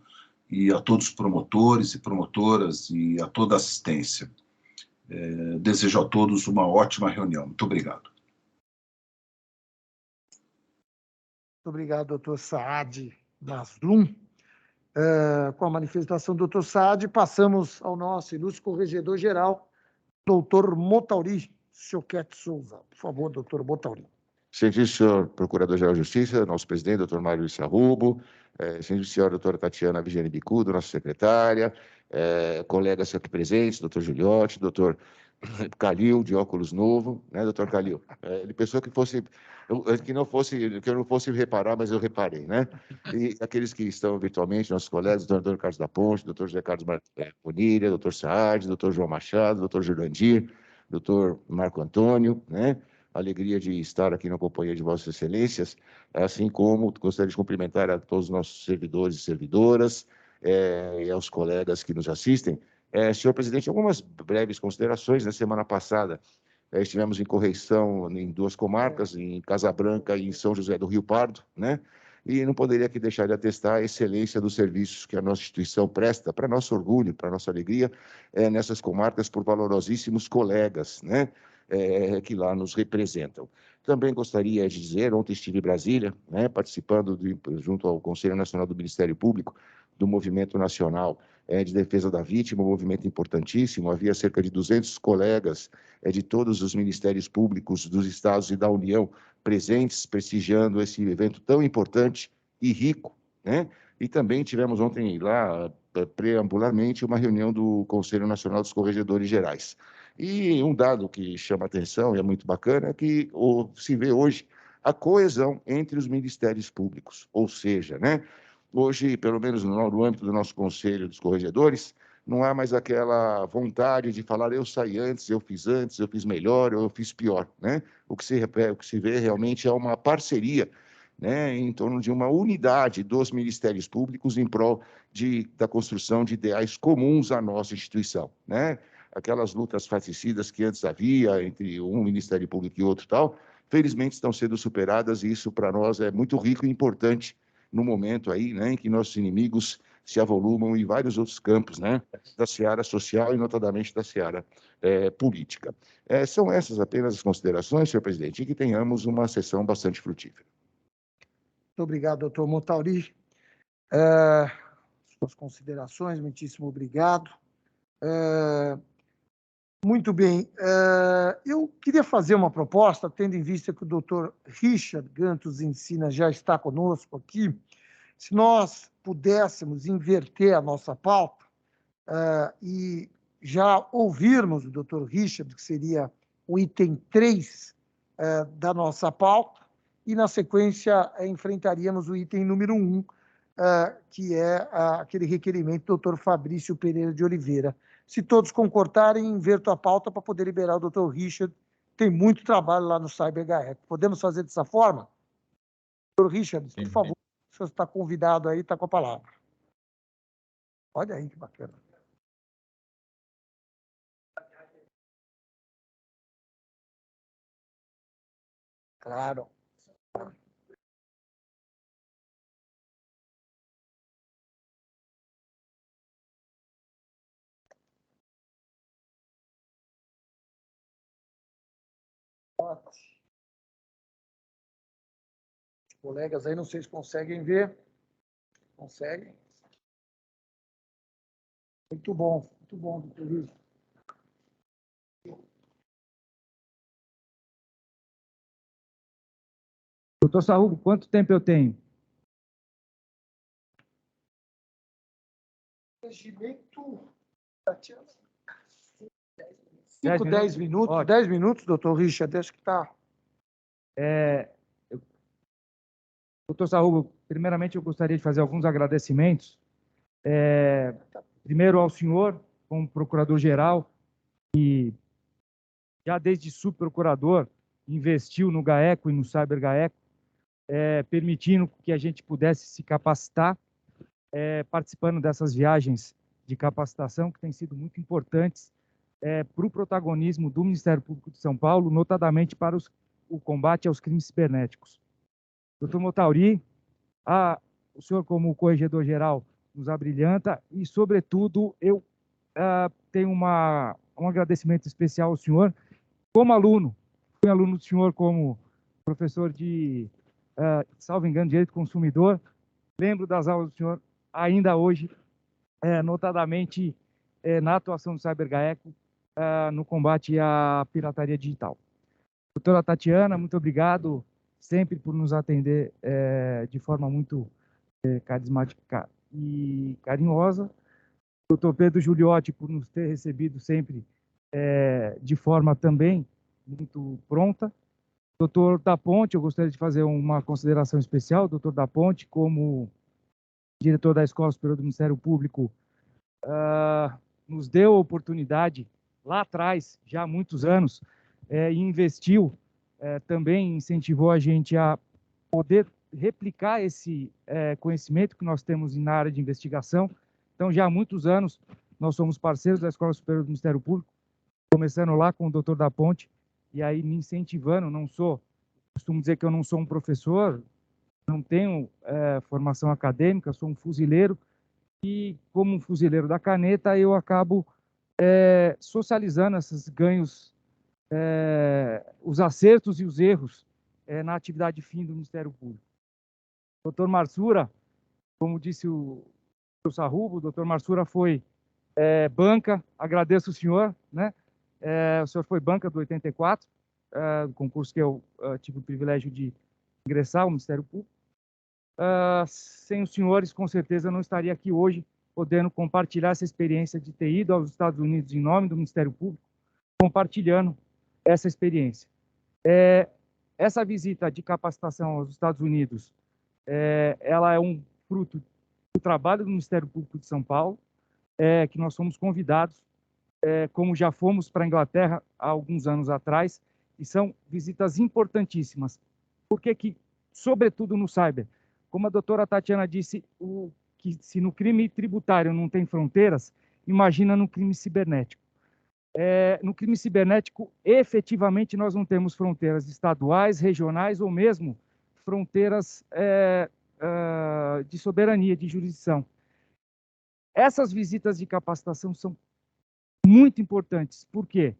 e a todos os promotores e promotoras e a toda a assistência. Desejo a todos uma ótima reunião. Muito obrigado. Muito obrigado, doutor Saad Mazum. Com a manifestação do doutor Saad, passamos ao nosso ilustre corregedor-geral, doutor Motauri Choquete Souza. Por favor, doutor Motauri. Excelentíssimo senhor Procurador-Geral de Justiça, nosso presidente, doutor Mário Sarrubo, excelentíssima senhora doutora Tatiana Vigiane Bicudo, nossa secretária, colegas aqui presentes, doutor Giuliotti, doutor Calil, de óculos novo, né, doutor Calil? Ele pensou que eu não fosse reparar, mas eu reparei, né? E aqueles que estão virtualmente, nossos colegas, doutor Antônio Carlos da Ponte, doutor José Carlos Bonilha, doutor Saad, doutor João Machado, doutor Jurandir, doutor Marco Antônio, né? Alegria de estar aqui na companhia de Vossas Excelências, assim como gostaria de cumprimentar a todos os nossos servidores e servidoras, e aos colegas que nos assistem. Senhor presidente, algumas breves considerações. Na semana passada, estivemos em correição em duas comarcas, em Casabranca e em São José do Rio Pardo, né? E não poderia aqui deixar de atestar a excelência dos serviços que a nossa instituição presta, para nosso orgulho, para nossa alegria, nessas comarcas, por valorosíssimos colegas, né? Que lá nos representam. Também gostaria de dizer, ontem estive em Brasília, né, participando junto ao Conselho Nacional do Ministério Público, do Movimento Nacional de Defesa da Vítima, um movimento importantíssimo. Havia cerca de 200 colegas de todos os ministérios públicos dos estados e da União presentes, prestigiando esse evento tão importante e rico, né? E também tivemos ontem lá, preambularmente, uma reunião do Conselho Nacional dos Corregedores Gerais. E um dado que chama atenção e é muito bacana é que se vê hoje a coesão entre os ministérios públicos, ou seja, né? Hoje, pelo menos no âmbito do nosso Conselho dos Corregedores, não há mais aquela vontade de falar eu saí antes, eu fiz melhor, eu fiz pior, né? O que se vê realmente é uma parceria, né, em torno de uma unidade dos ministérios públicos em prol da construção de ideais comuns à nossa instituição, né? Aquelas lutas fratricidas que antes havia entre um Ministério Público e outro tal, felizmente estão sendo superadas, e isso para nós é muito rico e importante no momento aí, né, em que nossos inimigos se avolumam em vários outros campos, né, da seara social e notadamente da seara política. São essas apenas as considerações, senhor presidente, e que tenhamos uma sessão bastante frutífera. Muito obrigado, doutor Motauri. Suas considerações, muitíssimo obrigado. Muito bem. Eu queria fazer uma proposta, tendo em vista que o doutor Richard Gantos Ensina já está conosco aqui. Se nós pudéssemos inverter a nossa pauta e já ouvirmos o Dr. Richard, que seria o item 3 da nossa pauta, e, na sequência, enfrentaríamos o item número 1, que é aquele requerimento do Dr. Fabrício Pereira de Oliveira. Se todos concordarem, inverto a pauta para poder liberar o Dr. Richard. Tem muito trabalho lá no CyberGAECO. Podemos fazer dessa forma? Dr. Richard, por favor, o senhor está convidado aí, está com a palavra. Olha aí que bacana. Claro. Os colegas aí, não sei se conseguem ver. Conseguem? Muito bom, doutor Richard. Doutor Sarrubo, quanto tempo eu tenho? Regimento... 10 minutos. 10 minutos, doutor Richard, acho que está... Doutor Sarrubo, primeiramente eu gostaria de fazer alguns agradecimentos. Primeiro ao senhor, como procurador-geral, que já desde subprocurador investiu no GAECO e no CyberGAECO, permitindo que a gente pudesse se capacitar, participando dessas viagens de capacitação, que têm sido muito importantes para o protagonismo do Ministério Público de São Paulo, notadamente para o combate aos crimes cibernéticos. Doutor Motauri, o senhor como corregedor-geral nos abrilhanta e, sobretudo, eu tenho um agradecimento especial ao senhor como aluno. Fui aluno do senhor como professor de, salvo engano, Direito do Consumidor. Lembro das aulas do senhor ainda hoje, notadamente na atuação do CyberGAECO no combate à pirataria digital. Doutora Tatiana, muito obrigado sempre por nos atender de forma muito carismática e carinhosa. Doutor Pedro Giuliotti, por nos ter recebido sempre de forma também muito pronta. Doutor da Ponte, eu gostaria de fazer uma consideração especial. Doutor da Ponte, como diretor da Escola Superior do Ministério Público, nos deu a oportunidade, lá atrás, já há muitos anos, e investiu, também incentivou a gente a poder replicar esse conhecimento que nós temos na área de investigação. Então, já há muitos anos, nós somos parceiros da Escola Superior do Ministério Público, começando lá com o doutor da Ponte, e aí me incentivando. Costumo dizer que eu não sou um professor, não tenho formação acadêmica, sou um fuzileiro, e como um fuzileiro da caneta, eu acabo socializando esses ganhos, os acertos e os erros na atividade fim do Ministério Público. Doutor Marsura, como disse o Sarrubo, o doutor Marsura foi banca, agradeço o senhor, né? O senhor foi banca do 84, do concurso que eu tive o privilégio de ingressar ao Ministério Público. Sem os senhores, com certeza, eu não estaria aqui hoje, podendo compartilhar essa experiência de ter ido aos Estados Unidos em nome do Ministério Público, compartilhando essa experiência. Essa visita de capacitação aos Estados Unidos, ela é um fruto do trabalho do Ministério Público de São Paulo, que nós fomos convidados, como já fomos para a Inglaterra há alguns anos atrás, e são visitas importantíssimas, porque sobretudo no cyber, como a doutora Tatiana disse, que se no crime tributário não tem fronteiras, imagina no crime cibernético. No crime cibernético, efetivamente, nós não temos fronteiras estaduais, regionais ou mesmo fronteiras de soberania, de jurisdição. Essas visitas de capacitação são muito importantes, porque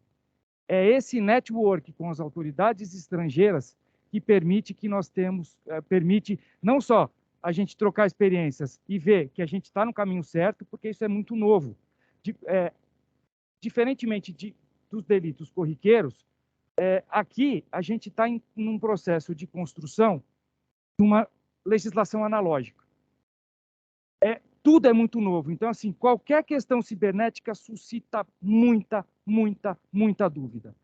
é esse network com as autoridades estrangeiras que permite que nós permite não só a gente trocar experiências e ver que a gente está no caminho certo, porque isso é muito novo. Diferentemente dos delitos corriqueiros, aqui a gente está em um processo de construção de uma legislação analógica. tudo é muito novo. Então, assim, qualquer questão cibernética suscita muita dúvida.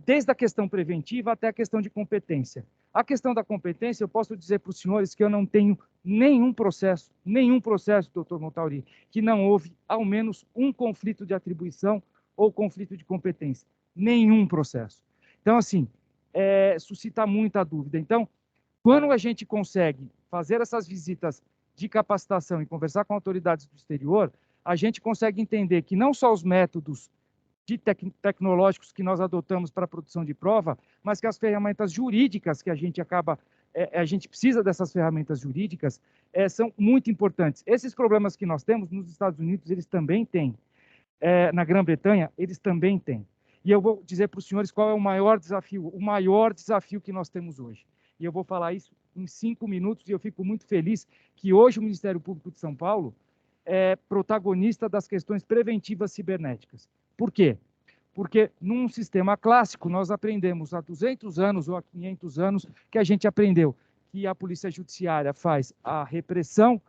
Desde a questão preventiva até a questão de competência. A questão da competência, eu posso dizer para os senhores que eu não tenho nenhum processo, doutor Montauri, que não houve ao menos um conflito de atribuição ou conflito de competência. Nenhum processo. Então, assim, suscita muita dúvida. Então, quando a gente consegue fazer essas visitas de capacitação e conversar com autoridades do exterior, a gente consegue entender que não só os métodos tecnológicos que nós adotamos para a produção de prova, mas que as ferramentas jurídicas que a gente precisa dessas ferramentas jurídicas, são muito importantes. Esses problemas que nós temos nos Estados Unidos, eles também têm. Na Grã-Bretanha, eles também têm. E eu vou dizer para os senhores qual é o maior desafio que nós temos hoje. E eu vou falar isso em 5 minutos, e eu fico muito feliz que hoje o Ministério Público de São Paulo é protagonista das questões preventivas cibernéticas. Por quê? Porque num sistema clássico, nós aprendemos há 200 anos ou há 500 anos que a gente aprendeu que a Polícia Judiciária faz a repressão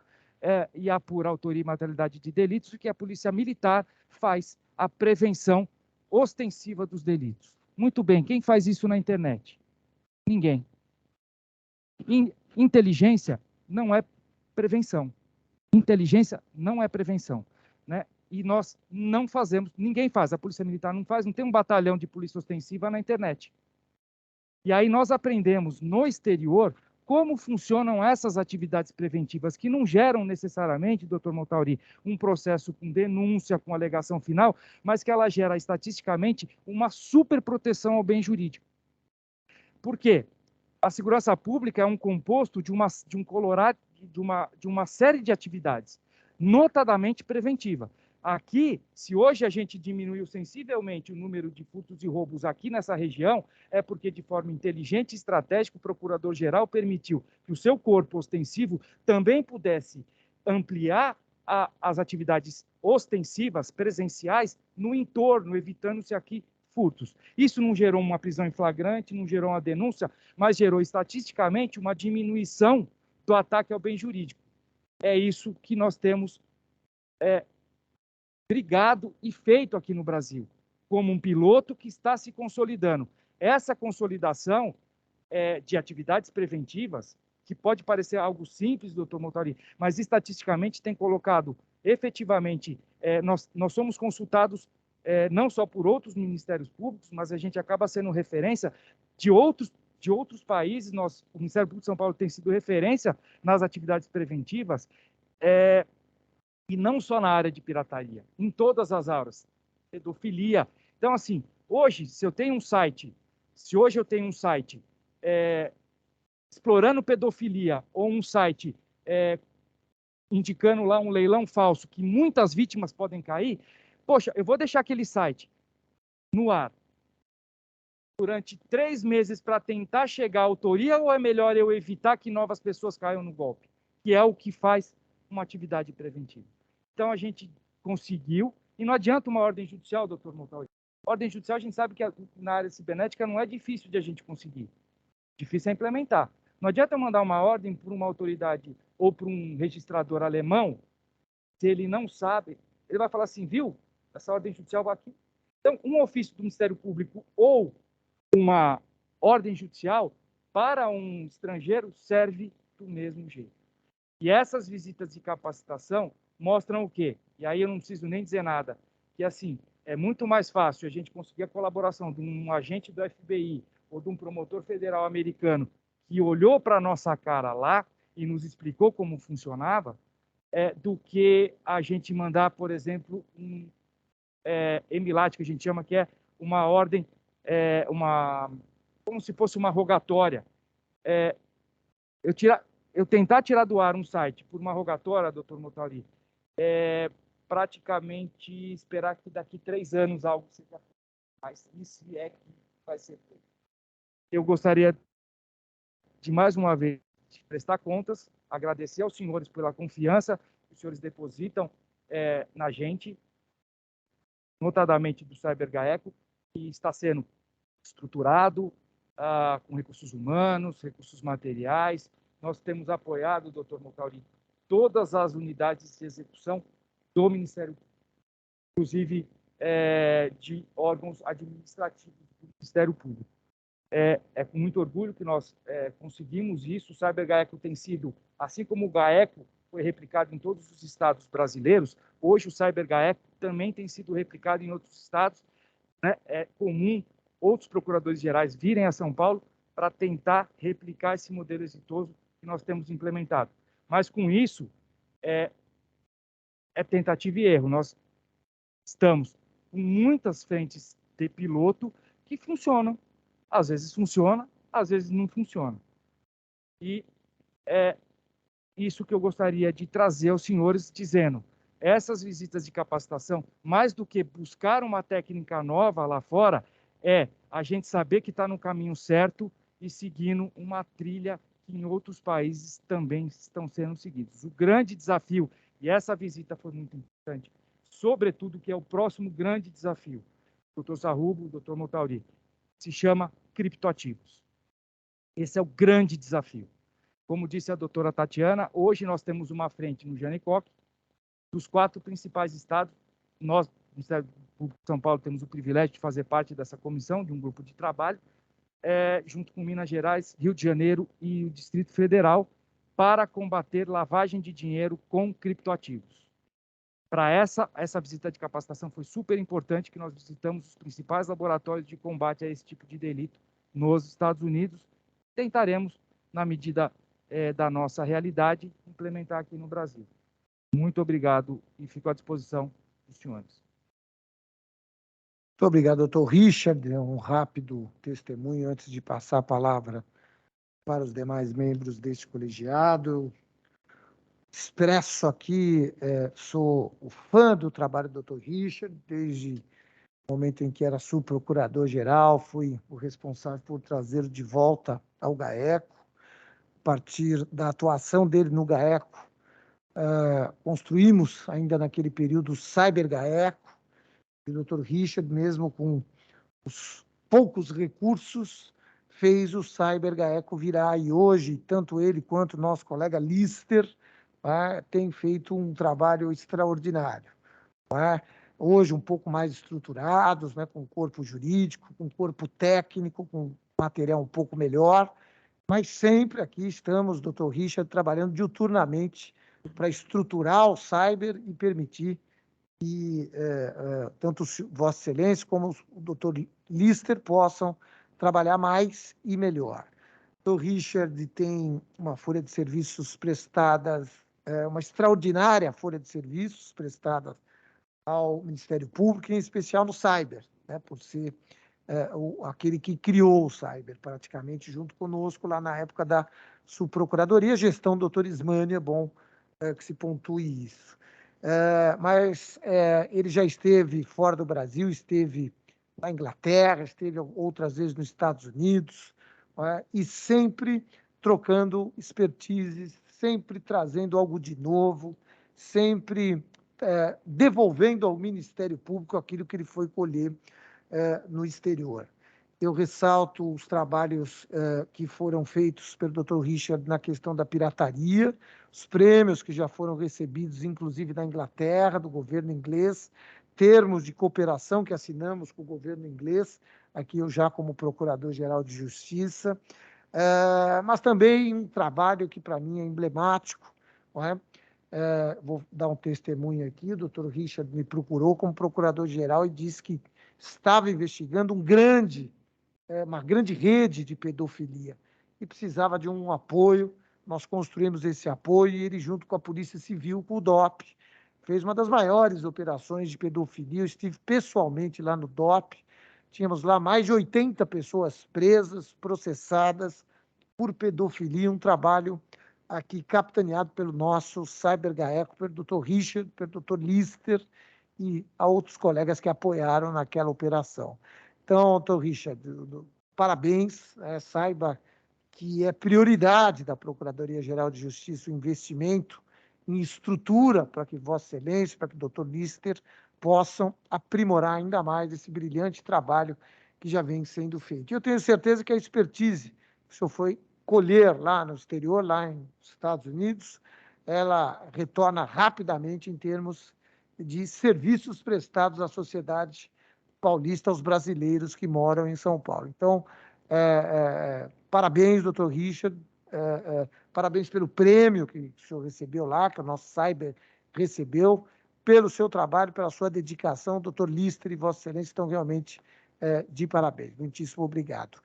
e apura a autoria e materialidade de delitos, e que a Polícia Militar faz a prevenção ostensiva dos delitos. Muito bem, quem faz isso na internet? Ninguém. Inteligência não é prevenção. Inteligência não é prevenção, né? E nós não fazemos, ninguém faz, a Polícia Militar não faz, não tem um batalhão de polícia ostensiva na internet. E aí nós aprendemos no exterior como funcionam essas atividades preventivas, que não geram necessariamente, doutor Montauri, um processo com denúncia, com alegação final, mas que ela gera estatisticamente uma superproteção ao bem jurídico. Por quê? A segurança pública é um composto de uma série de atividades, notadamente preventiva. Aqui, se hoje a gente diminuiu sensivelmente o número de furtos e roubos aqui nessa região, é porque, de forma inteligente e estratégica, o Procurador-Geral permitiu que o seu corpo ostensivo também pudesse ampliar as atividades ostensivas, presenciais, no entorno, evitando-se aqui furtos. Isso não gerou uma prisão em flagrante, não gerou uma denúncia, mas gerou estatisticamente uma diminuição do ataque ao bem jurídico. É isso que nós temos brigado e feito aqui no Brasil, como um piloto que está se consolidando. Essa consolidação de atividades preventivas, que pode parecer algo simples, doutor Montauri, mas estatisticamente tem colocado, efetivamente, nós somos consultados não só por outros ministérios públicos, mas a gente acaba sendo referência de outros países. O Ministério Público de São Paulo tem sido referência nas atividades preventivas, e não só na área de pirataria, em todas as áreas, pedofilia. Então, assim, hoje, se eu tenho um site explorando pedofilia, ou um site indicando lá um leilão falso, que muitas vítimas podem cair, poxa, eu vou deixar aquele site no ar durante 3 meses para tentar chegar à autoria, ou é melhor eu evitar que novas pessoas caiam no golpe? Que é o que faz uma atividade preventiva. Então, a gente conseguiu, e não adianta uma ordem judicial, doutor Montauri. Ordem judicial, a gente sabe que na área cibernética não é difícil de a gente conseguir. Difícil é implementar. Não adianta eu mandar uma ordem para uma autoridade ou para um registrador alemão, se ele não sabe, ele vai falar assim, viu, essa ordem judicial vai aqui. Então, um ofício do Ministério Público ou uma ordem judicial, para um estrangeiro, serve do mesmo jeito. E essas visitas de capacitação mostram o quê? E aí eu não preciso nem dizer nada, que assim, é muito mais fácil a gente conseguir a colaboração de um agente do FBI ou de um promotor federal americano que olhou para a nossa cara lá e nos explicou como funcionava, do que a gente mandar, por exemplo, um EMILAT, que a gente chama, que é uma ordem, como se fosse uma rogatória. Eu tentar tirar do ar um site por uma rogatória, doutor Montauri, praticamente esperar que daqui 3 anos algo seja feito. Mas isso é que vai ser feito. Eu gostaria de, mais uma vez, prestar contas, agradecer aos senhores pela confiança que os senhores depositam na gente, notadamente do CyberGaeco, que está sendo estruturado com recursos humanos, recursos materiais. Nós temos apoiado, doutor Montauri, todas as unidades de execução do Ministério Público, inclusive de órgãos administrativos do Ministério Público. É com muito orgulho que nós conseguimos isso. O CyberGAECO tem sido, assim como o GAECO foi replicado em todos os estados brasileiros, hoje o CyberGAECO também tem sido replicado em outros estados. Né? É comum outros procuradores gerais virem a São Paulo para tentar replicar esse modelo exitoso que nós temos implementado. Mas com isso, é tentativa e erro. Nós estamos com muitas frentes de piloto que funcionam. Às vezes funciona, às vezes não funciona. E é isso que eu gostaria de trazer aos senhores, dizendo, essas visitas de capacitação, mais do que buscar uma técnica nova lá fora, a gente saber que está no caminho certo e seguindo uma trilha que em outros países também estão sendo seguidos. O grande desafio, e essa visita foi muito importante, sobretudo que é o próximo grande desafio, doutor Sarrubo, doutor Motauri, se chama criptoativos. Esse é o grande desafio. Como disse a doutora Tatiana, hoje nós temos uma frente no Janicoc, dos 4 principais estados. Nós, no Ministério Público de São Paulo, temos o privilégio de fazer parte dessa comissão, de um grupo de trabalho, junto com Minas Gerais, Rio de Janeiro e o Distrito Federal, para combater lavagem de dinheiro com criptoativos. Para essa visita de capacitação foi super importante, que nós visitamos os principais laboratórios de combate a esse tipo de delito nos Estados Unidos. Tentaremos, na medida da nossa realidade, implementar aqui no Brasil. Muito obrigado e fico à disposição dos senhores. Muito obrigado, doutor Richard. Um rápido testemunho antes de passar a palavra para os demais membros deste colegiado. Expresso aqui, sou o fã do trabalho do doutor Richard, desde o momento em que era subprocurador-geral, fui o responsável por trazê-lo de volta ao GAECO. A partir da atuação dele no GAECO, construímos, ainda naquele período, o CyberGAECO, e o doutor Richard, mesmo com os poucos recursos, fez o CyberGAECO virar, e hoje, tanto ele quanto o nosso colega Lister, tem feito um trabalho extraordinário. Hoje, um pouco mais estruturados, com corpo jurídico, com corpo técnico, com material um pouco melhor, mas sempre aqui estamos, doutor Richard, trabalhando diuturnamente para estruturar o cyber e permitir que tanto Vossa Excelência como o doutor Lister possam trabalhar mais e melhor. O doutor Richard tem uma folha de serviços prestadas, uma extraordinária folha de serviços prestadas ao Ministério Público, em especial no cyber, por ser aquele que criou o cyber, praticamente, junto conosco, lá na época da subprocuradoria, gestão do doutor Ismânia, é bom que se pontue isso. Mas ele já esteve fora do Brasil, esteve na Inglaterra, esteve outras vezes nos Estados Unidos, e sempre trocando expertises, sempre trazendo algo de novo, sempre devolvendo ao Ministério Público aquilo que ele foi colher no exterior. Eu ressalto os trabalhos que foram feitos pelo Dr. Richard na questão da pirataria, os prêmios que já foram recebidos, inclusive da Inglaterra, do governo inglês, termos de cooperação que assinamos com o governo inglês, aqui eu já como Procurador-Geral de Justiça, mas também um trabalho que para mim é emblemático, não é? Vou dar um testemunho aqui, o Dr. Richard me procurou como Procurador-Geral e disse que estava investigando uma grande rede de pedofilia e precisava de um apoio. Nós construímos esse apoio e ele, junto com a Polícia Civil, com o DOP, fez uma das maiores operações de pedofilia. Eu estive pessoalmente lá no DOP, tínhamos lá mais de 80 pessoas presas, processadas por pedofilia, um trabalho aqui capitaneado pelo nosso CyberGAECO, pelo Dr. Richard, pelo Dr. Lister e a outros colegas que apoiaram naquela operação. Então, Dr. Richard, parabéns, saiba que é prioridade da Procuradoria-Geral de Justiça o investimento em estrutura para que Vossa Excelência, para que o Dr. Lister possam aprimorar ainda mais esse brilhante trabalho que já vem sendo feito. Eu tenho certeza que a expertise que o senhor foi colher lá no exterior, lá nos Estados Unidos, ela retorna rapidamente em termos de serviços prestados à sociedade paulista, aos brasileiros que moram em São Paulo. Então, parabéns, doutor Richard, parabéns pelo prêmio que o senhor recebeu lá, que o nosso Cyber recebeu, pelo seu trabalho, pela sua dedicação. Doutor Lister e Vossa Excelência estão realmente de parabéns. Muitíssimo obrigado.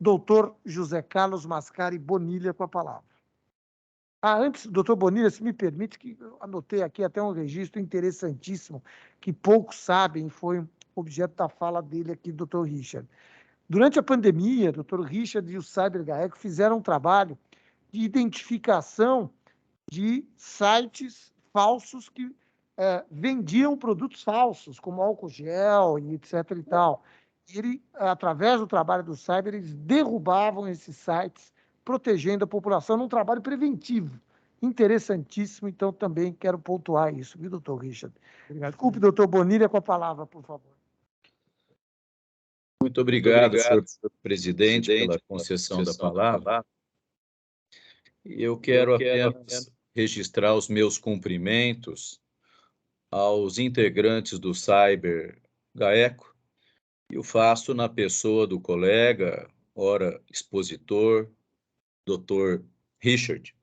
Doutor José Carlos Mascari Bonilha, com a palavra. Antes, doutor Bonilha, se me permite, que eu anotei aqui até um registro interessantíssimo, que poucos sabem, foi objeto da fala dele aqui, doutor Richard. Durante a pandemia, doutor Richard e o Cyber GAECO fizeram um trabalho de identificação de sites falsos que vendiam produtos falsos, como álcool gel e etc. e tal. E através do trabalho do Cyber, eles derrubavam esses sites, protegendo a população num trabalho preventivo. Interessantíssimo, então também quero pontuar isso, viu, doutor Richard? Obrigado. Desculpe, doutor Bonilha, com a palavra, por favor. Muito obrigado, senhor presidente, pela concessão da palavra. Eu quero apenas registrar os meus cumprimentos aos integrantes do Cyber GAECO, e o faço na pessoa do colega, ora expositor, doutor Richard,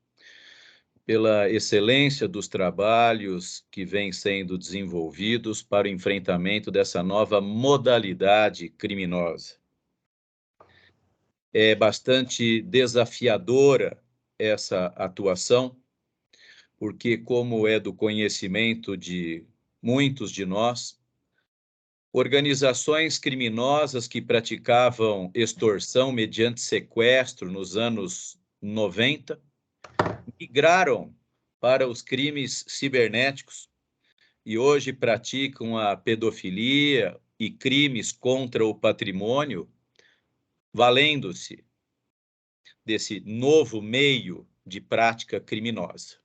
pela excelência dos trabalhos que vêm sendo desenvolvidos para o enfrentamento dessa nova modalidade criminosa. É bastante desafiadora essa atuação, porque, como é do conhecimento de muitos de nós, organizações criminosas que praticavam extorsão mediante sequestro nos anos 90 migraram para os crimes cibernéticos e hoje praticam a pedofilia e crimes contra o patrimônio, valendo-se desse novo meio de prática criminosa.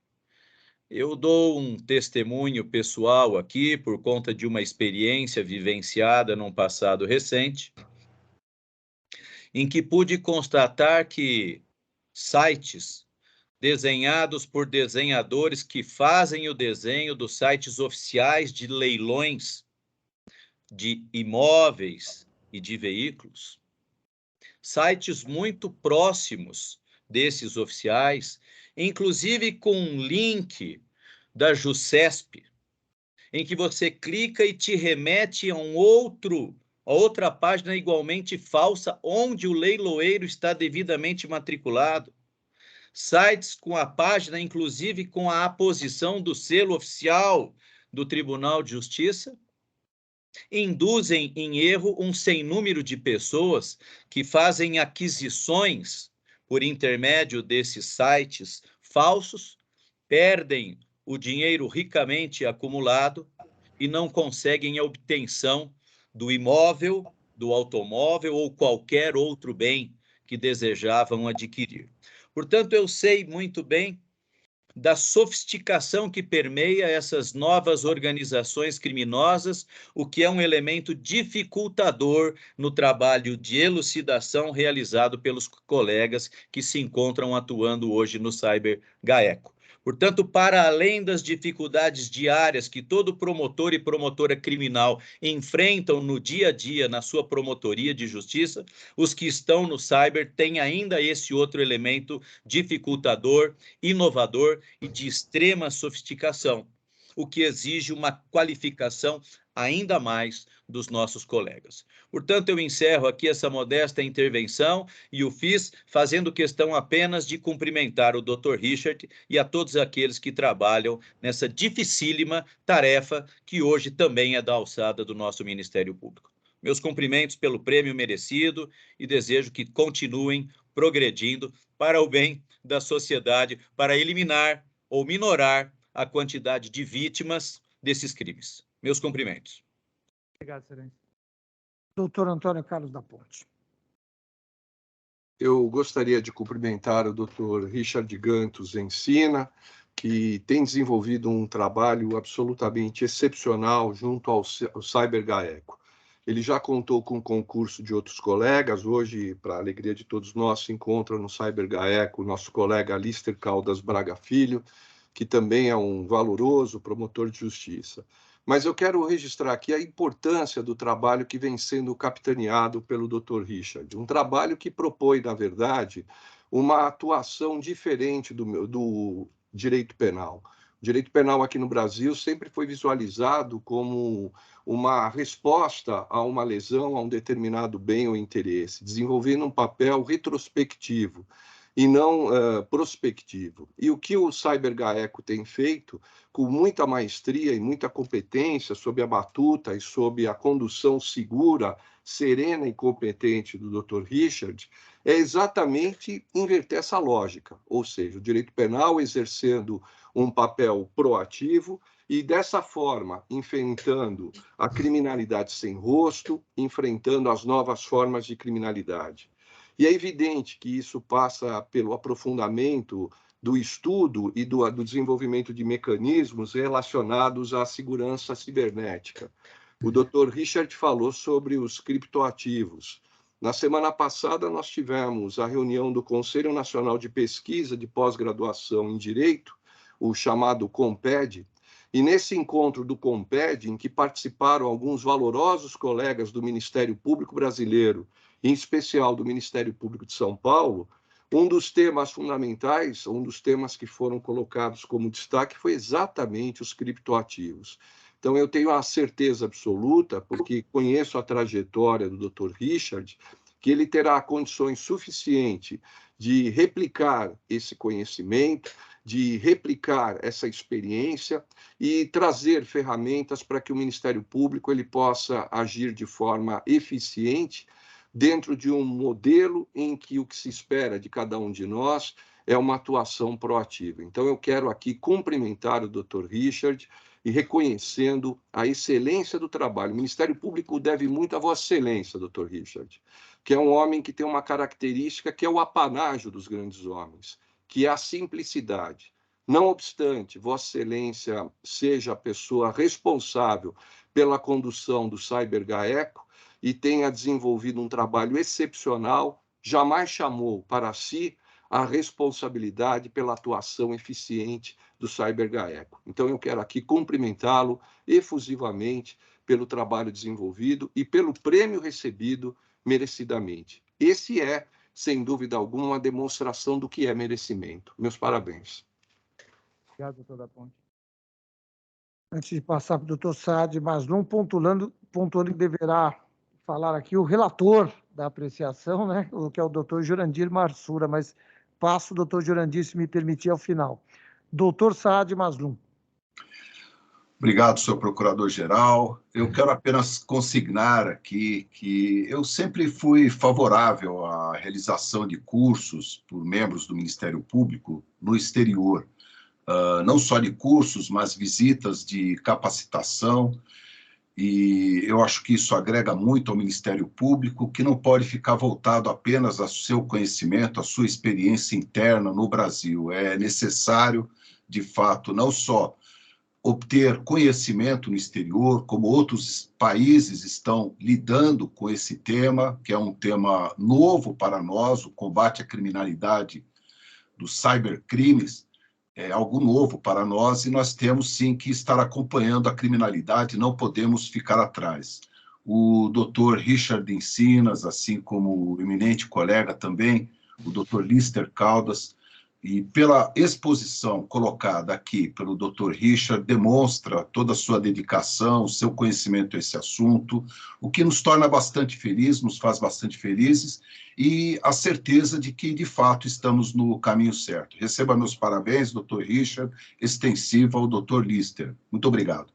Eu dou um testemunho pessoal aqui por conta de uma experiência vivenciada num passado recente, em que pude constatar que sites desenhados por desenhadores que fazem o desenho dos sites oficiais de leilões de imóveis e de veículos, sites muito próximos desses oficiais, inclusive com um link da JuSesp, em que você clica e te remete a outra página igualmente falsa, onde o leiloeiro está devidamente matriculado. Sites com a página, inclusive com a aposição do selo oficial do Tribunal de Justiça, induzem em erro um sem número de pessoas que fazem aquisições por intermédio desses sites falsos, perdem o dinheiro ricamente acumulado e não conseguem a obtenção do imóvel, do automóvel ou qualquer outro bem que desejavam adquirir. Portanto, eu sei muito bem da sofisticação que permeia essas novas organizações criminosas, o que é um elemento dificultador no trabalho de elucidação realizado pelos colegas que se encontram atuando hoje no Cyber GAECO. Portanto, para além das dificuldades diárias que todo promotor e promotora criminal enfrentam no dia a dia na sua promotoria de justiça, os que estão no cyber têm ainda esse outro elemento dificultador, inovador e de extrema sofisticação, o que exige uma qualificação ainda mais dos nossos colegas. Portanto, eu encerro aqui essa modesta intervenção e o fiz fazendo questão apenas de cumprimentar o Dr. Richard e a todos aqueles que trabalham nessa dificílima tarefa que hoje também é da alçada do nosso Ministério Público. Meus cumprimentos pelo prêmio merecido e desejo que continuem progredindo para o bem da sociedade, para eliminar ou minorar a quantidade de vítimas desses crimes. Meus cumprimentos. Obrigado, excelência. Doutor Antônio Carlos da Ponte. Eu gostaria de cumprimentar o doutor Richard Gantos Ensina, que tem desenvolvido um trabalho absolutamente excepcional junto ao Cyber GAECO. Ele já contou com o concurso de outros colegas. Hoje, para a alegria de todos nós, se encontra no Cyber GAECO o nosso colega Lister Caldas Braga Filho, que também é um valoroso promotor de justiça. Mas eu quero registrar aqui a importância do trabalho que vem sendo capitaneado pelo Dr. Richard, um trabalho que propõe, na verdade, uma atuação diferente do direito penal. O direito penal aqui no Brasil sempre foi visualizado como uma resposta a uma lesão, a um determinado bem ou interesse, desenvolvendo um papel retrospectivo e não prospectivo. E o que o CyberGAECO tem feito, com muita maestria e muita competência, sob a batuta e sob a condução segura, serena e competente do Dr. Richard, é exatamente inverter essa lógica, ou seja, o direito penal exercendo um papel proativo e, dessa forma, enfrentando a criminalidade sem rosto, enfrentando as novas formas de criminalidade. E é evidente que isso passa pelo aprofundamento do estudo e do desenvolvimento de mecanismos relacionados à segurança cibernética. O Dr. Richard falou sobre os criptoativos. Na semana passada, nós tivemos a reunião do Conselho Nacional de Pesquisa de Pós-Graduação em Direito, o chamado CONPED, e nesse encontro do CONPED, em que participaram alguns valorosos colegas do Ministério Público Brasileiro, em especial do Ministério Público de São Paulo, um dos temas fundamentais, um dos temas que foram colocados como destaque foi exatamente os criptoativos. Então, eu tenho a certeza absoluta, porque conheço a trajetória do Dr. Richard, que ele terá condições suficientes de replicar esse conhecimento, de replicar essa experiência e trazer ferramentas para que o Ministério Público ele possa agir de forma eficiente dentro de um modelo em que o que se espera de cada um de nós é uma atuação proativa. Então, eu quero aqui cumprimentar o Dr. Richard e reconhecendo a excelência do trabalho. O Ministério Público deve muito a Vossa Excelência, Dr. Richard, que é um homem que tem uma característica que é o apanágio dos grandes homens, que é a simplicidade. Não obstante, Vossa Excelência seja a pessoa responsável pela condução do CyberGAECO e tenha desenvolvido um trabalho excepcional, jamais chamou para si a responsabilidade pela atuação eficiente do CyberGAECO. Então, eu quero aqui cumprimentá-lo efusivamente pelo trabalho desenvolvido e pelo prêmio recebido merecidamente. Esse é, sem dúvida alguma, uma demonstração do que é merecimento. Meus parabéns. Obrigado, doutor da Ponte. Antes de passar para o doutor Saad Maslum, pontuando que deverá falar aqui o relator da apreciação, né, que é o doutor Jurandir Marsura, mas passo o doutor Jurandir, se me permitir, ao final. Doutor Saad Maslum. Obrigado, senhor procurador-geral. Eu quero apenas consignar aqui que eu sempre fui favorável à realização de cursos por membros do Ministério Público no exterior. Não só de cursos, mas visitas de capacitação, e eu acho que isso agrega muito ao Ministério Público, que não pode ficar voltado apenas ao seu conhecimento, à sua experiência interna no Brasil. É necessário, de fato, não só obter conhecimento no exterior, como outros países estão lidando com esse tema, que é um tema novo para nós, o combate à criminalidade dos cybercrimes, é algo novo para nós e nós temos sim que estar acompanhando a criminalidade, não podemos ficar atrás. O doutor Richard Encinas, assim como o eminente colega também, o doutor Lister Caldas, e pela exposição colocada aqui pelo doutor Richard, demonstra toda a sua dedicação, o seu conhecimento a esse assunto, o que nos torna bastante felizes, nos faz bastante felizes, e a certeza de que, de fato, estamos no caminho certo. Receba meus parabéns, doutor Richard, extensivo ao doutor Lister. Muito obrigado.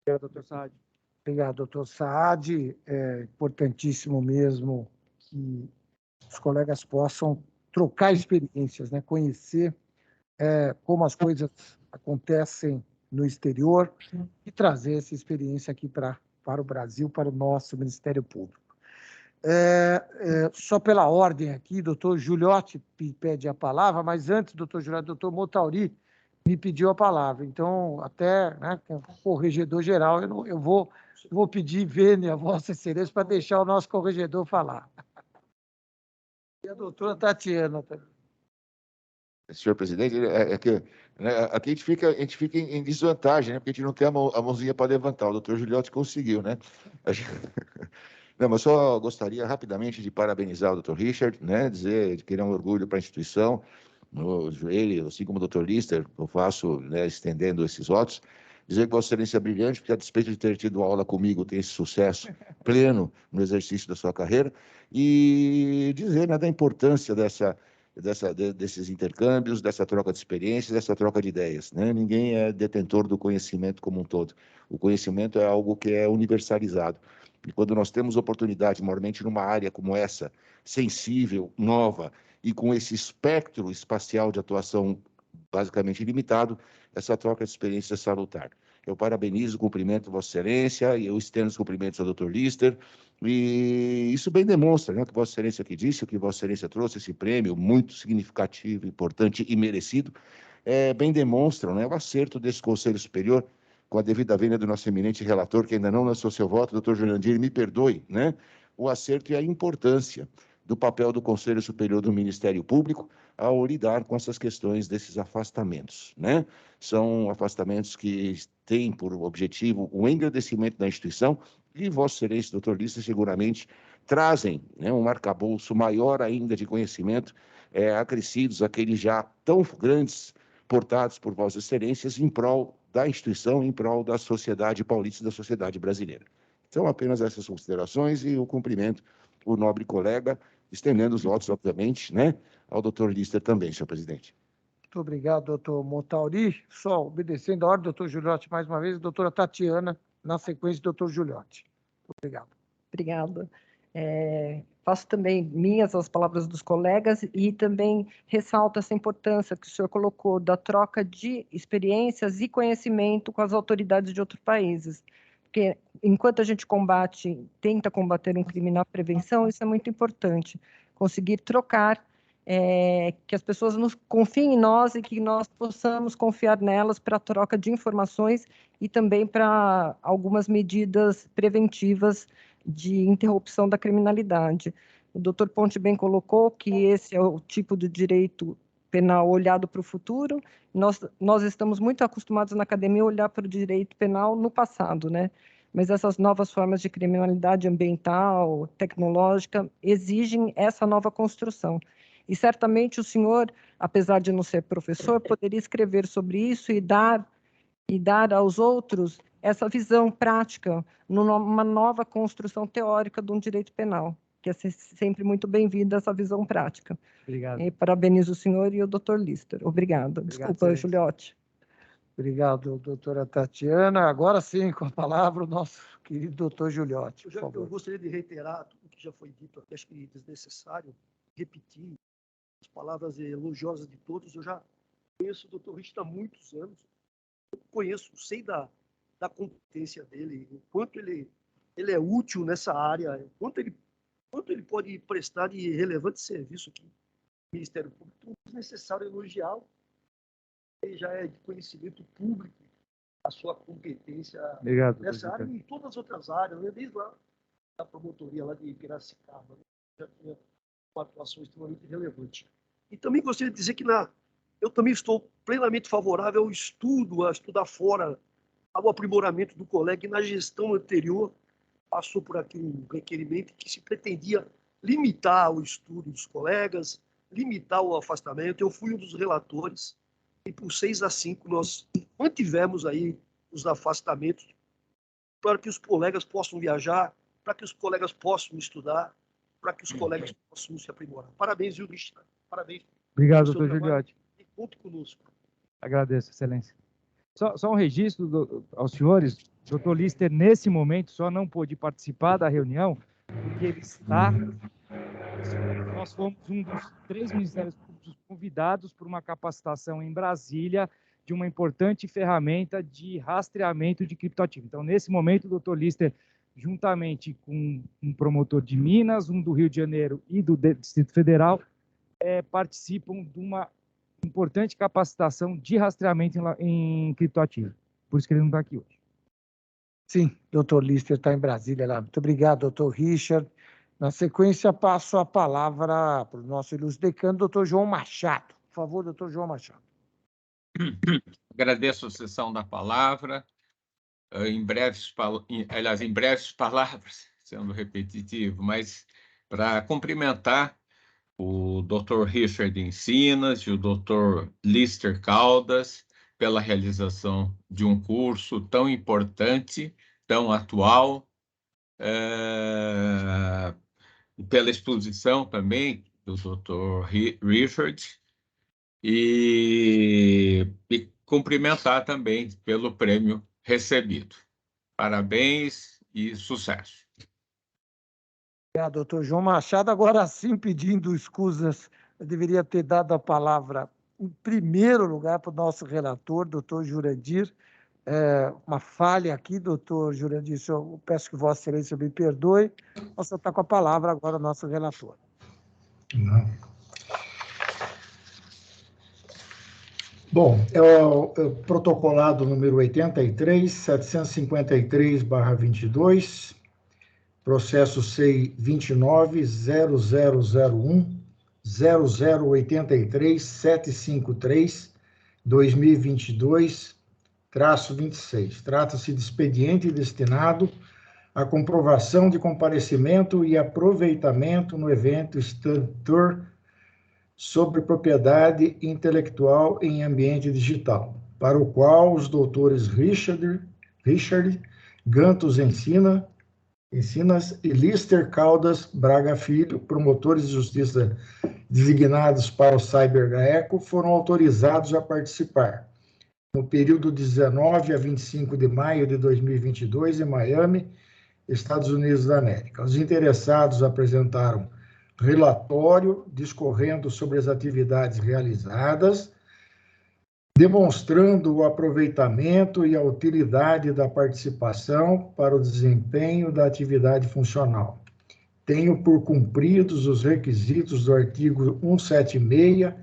Obrigado, doutor Saad. Obrigado, doutor Saad. É importantíssimo mesmo que os colegas possam trocar experiências, né? Conhecer como as coisas acontecem no exterior e trazer essa experiência aqui para o Brasil, para o nosso Ministério Público. Só pela ordem aqui, doutor Giuliotti pede a palavra, mas antes, doutor Giuliotti, doutor Motauri me pediu a palavra. Então, até, né, corregedor geral, eu vou pedir vênia a Vossa Excelência para deixar o nosso corregedor falar. E a doutora Tatiana também. senhor presidente, né, aqui a gente fica em desvantagem, né? Porque a gente não tem a mãozinha para levantar. O doutor Giuliotti conseguiu, né? Não, mas só gostaria rapidamente de parabenizar o doutor Richard, né? Dizer que ele é um orgulho para a instituição. Ele, assim como o doutor Lister, eu faço, né, estendendo esses votos, dizer que Vossa Excelência é brilhante, porque a despeito de ter tido aula comigo, tem esse sucesso pleno no exercício da sua carreira, e dizer, né, da importância desses intercâmbios, dessa troca de experiências, dessa troca de ideias, né? Ninguém é detentor do conhecimento como um todo. O conhecimento é algo que é universalizado. E quando nós temos oportunidade, maiormente numa área como essa, sensível, nova, e com esse espectro espacial de atuação basicamente ilimitado, essa troca de experiência é salutar. Eu parabenizo, cumprimento Vossa Excelência, e eu estendo os cumprimentos ao doutor Lister, e isso bem demonstra, né, o que Vossa Excelência aqui disse, o que Vossa Excelência trouxe, esse prêmio muito significativo, importante e merecido, bem demonstram, né, o acerto desse Conselho Superior, com a devida vênia do nosso eminente relator, que ainda não lançou seu voto, doutor Jurandir, me perdoe, né, o acerto e a importância do papel do Conselho Superior do Ministério Público ao lidar com essas questões desses afastamentos, né? São afastamentos que têm por objetivo o engrandecimento da instituição e Vossa Excelência, doutor Lister, seguramente trazem, né, um arcabouço maior ainda de conhecimento, acrescidos àqueles já tão grandes portados por Vossas Excelências em prol da instituição, em prol da sociedade paulista e da sociedade brasileira. Então, apenas essas considerações e o cumprimento, o nobre colega, estendendo os votos, obviamente, né, ao doutor Lister também, senhor presidente. Muito obrigado, doutor Montauri. Só obedecendo a ordem, doutor Giuliotti, mais uma vez, a doutora Tatiana, na sequência, doutor Giuliotti. Muito obrigado. Obrigada. Faço também minhas as palavras dos colegas e também ressalto essa importância que o senhor colocou da troca de experiências e conhecimento com as autoridades de outros países. Porque enquanto a gente tenta combater um crime na prevenção, isso é muito importante. Conseguir trocar, que as pessoas confiem em nós e que nós possamos confiar nelas para a troca de informações e também para algumas medidas preventivas de interrupção da criminalidade. O doutor Ponte bem colocou que esse é o tipo de direito penal olhado para o futuro. Nós estamos muito acostumados na academia a olhar para o direito penal no passado, né? Mas essas novas formas de criminalidade ambiental, tecnológica, exigem essa nova construção. E certamente o senhor, apesar de não ser professor, poderia escrever sobre isso e dar aos outros essa visão prática numa nova construção teórica de um direito penal, que é sempre muito bem-vinda essa visão prática. Obrigado. E parabenizo o senhor e o doutor Lister. Obrigada. Desculpa, Giuliotti. Obrigado, doutora Tatiana. Agora sim, com a palavra, o nosso querido doutor Giuliotti. Eu gostaria de reiterar tudo que já foi dito aqui, acho que é desnecessário repetir as palavras elogiosas de todos. Eu já conheço o doutor Richard há muitos anos, sei da competência dele, o quanto ele é útil nessa área, o quanto ele pode prestar de relevante serviço aqui no Ministério Público. Então, é necessário elogiá-lo. Ele já é de conhecimento público a sua competência nessa área e em todas as outras áreas, né? Desde lá da promotoria lá de Piracicaba, né? Já tinha uma atuação extremamente relevante. E também gostaria de dizer que eu também estou plenamente favorável ao estudo, a estudar fora, ao aprimoramento do colega, e na gestão anterior passou por aqui um requerimento que se pretendia limitar o estudo dos colegas, limitar o afastamento. Eu fui um dos relatores e por 6-5 nós mantivemos aí os afastamentos para que os colegas possam viajar, para que os colegas possam estudar, para que os colegas possam se aprimorar. Parabéns, viu, Richard? Parabéns. Obrigado, doutor Giuliotti. E conte conosco. Agradeço, excelência. Só um registro aos senhores, o doutor Lister, nesse momento, só não pôde participar da reunião, porque ele está... Nós fomos um dos 3 Ministérios Públicos convidados por uma capacitação em Brasília de uma importante ferramenta de rastreamento de criptoativo. Então, nesse momento, o doutor Lister, juntamente com um promotor de Minas, um do Rio de Janeiro e do Distrito Federal, participam de uma importante capacitação de rastreamento em criptoativo. Por isso que ele não está aqui hoje. Sim, doutor Lister está em Brasília lá. Muito obrigado, doutor Richard. Na sequência, passo a palavra para o nosso ilustre decano, doutor João Machado. Por favor, doutor João Machado. Agradeço a cessão da palavra. Em breves palavras, sendo repetitivo, mas para cumprimentar o Dr. Richard Encinas e o Dr. Lister Caldas pela realização de um curso tão importante, tão atual, e pela exposição também do Dr. Richard, e cumprimentar também pelo prêmio recebido. Parabéns e sucesso. Obrigado, doutor João Machado. Agora sim, pedindo escusas, eu deveria ter dado a palavra, em primeiro lugar, para o nosso relator, doutor Jurandir. Uma falha aqui, doutor Jurandir, eu peço que Vossa Excelência me perdoe. O senhor está com a palavra agora, o nosso relator. Não. Bom, é o protocolado número 83, 753/22, processo SEI 29.0001.0083753/2022-26. Trata-se de expediente destinado à comprovação de comparecimento e aproveitamento no evento extintor sobre propriedade intelectual em ambiente digital, para o qual os doutores Richard Gantos Encinas e Lister Caldas Braga Filho, promotores de justiça designados para o Cyber GAECO, foram autorizados a participar no período de 19 a 25 de maio de 2022 em Miami, Estados Unidos da América. Os interessados apresentaram relatório discorrendo sobre as atividades realizadas, demonstrando o aproveitamento e a utilidade da participação para o desempenho da atividade funcional. Tenho por cumpridos os requisitos do artigo 176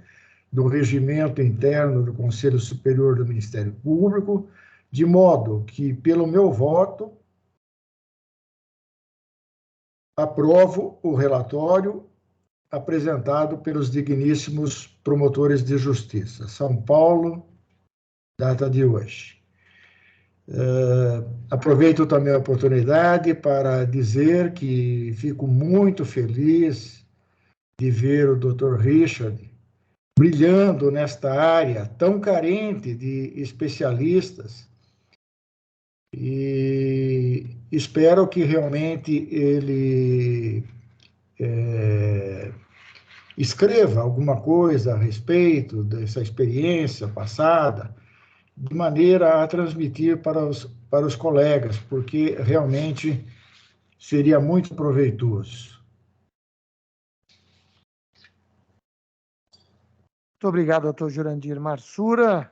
do Regimento Interno do Conselho Superior do Ministério Público, de modo que, pelo meu voto, aprovo o relatório apresentado pelos digníssimos promotores de justiça. São Paulo, data de hoje. Aproveito também a oportunidade para dizer que fico muito feliz de ver o Dr. Richard brilhando nesta área tão carente de especialistas, e espero que realmente ele escreva alguma coisa a respeito dessa experiência passada, de maneira a transmitir para os colegas, porque realmente seria muito proveitoso. Muito obrigado, doutor Jurandir Marsura.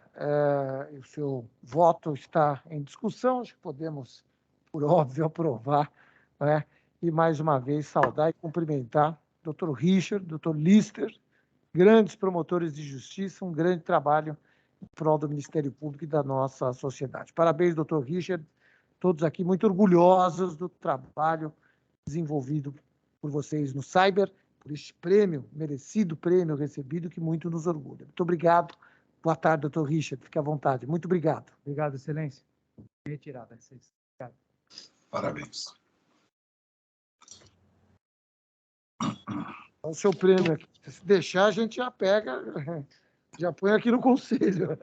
O seu voto está em discussão, acho que podemos, por óbvio, aprovar, né? E, mais uma vez, saudar e cumprimentar o doutor Richard, doutor Lister, grandes promotores de justiça, um grande trabalho em prol do Ministério Público e da nossa sociedade. Parabéns, doutor Richard, todos aqui muito orgulhosos do trabalho desenvolvido por vocês no Cyber, por este prêmio, merecido prêmio recebido, que muito nos orgulha. Muito obrigado. Boa tarde, doutor Richard. Fique à vontade. Muito obrigado. Obrigado, excelência. Retirada. Obrigado. Parabéns. O seu prêmio aqui. Se deixar, a gente já pega, já põe aqui no conselho.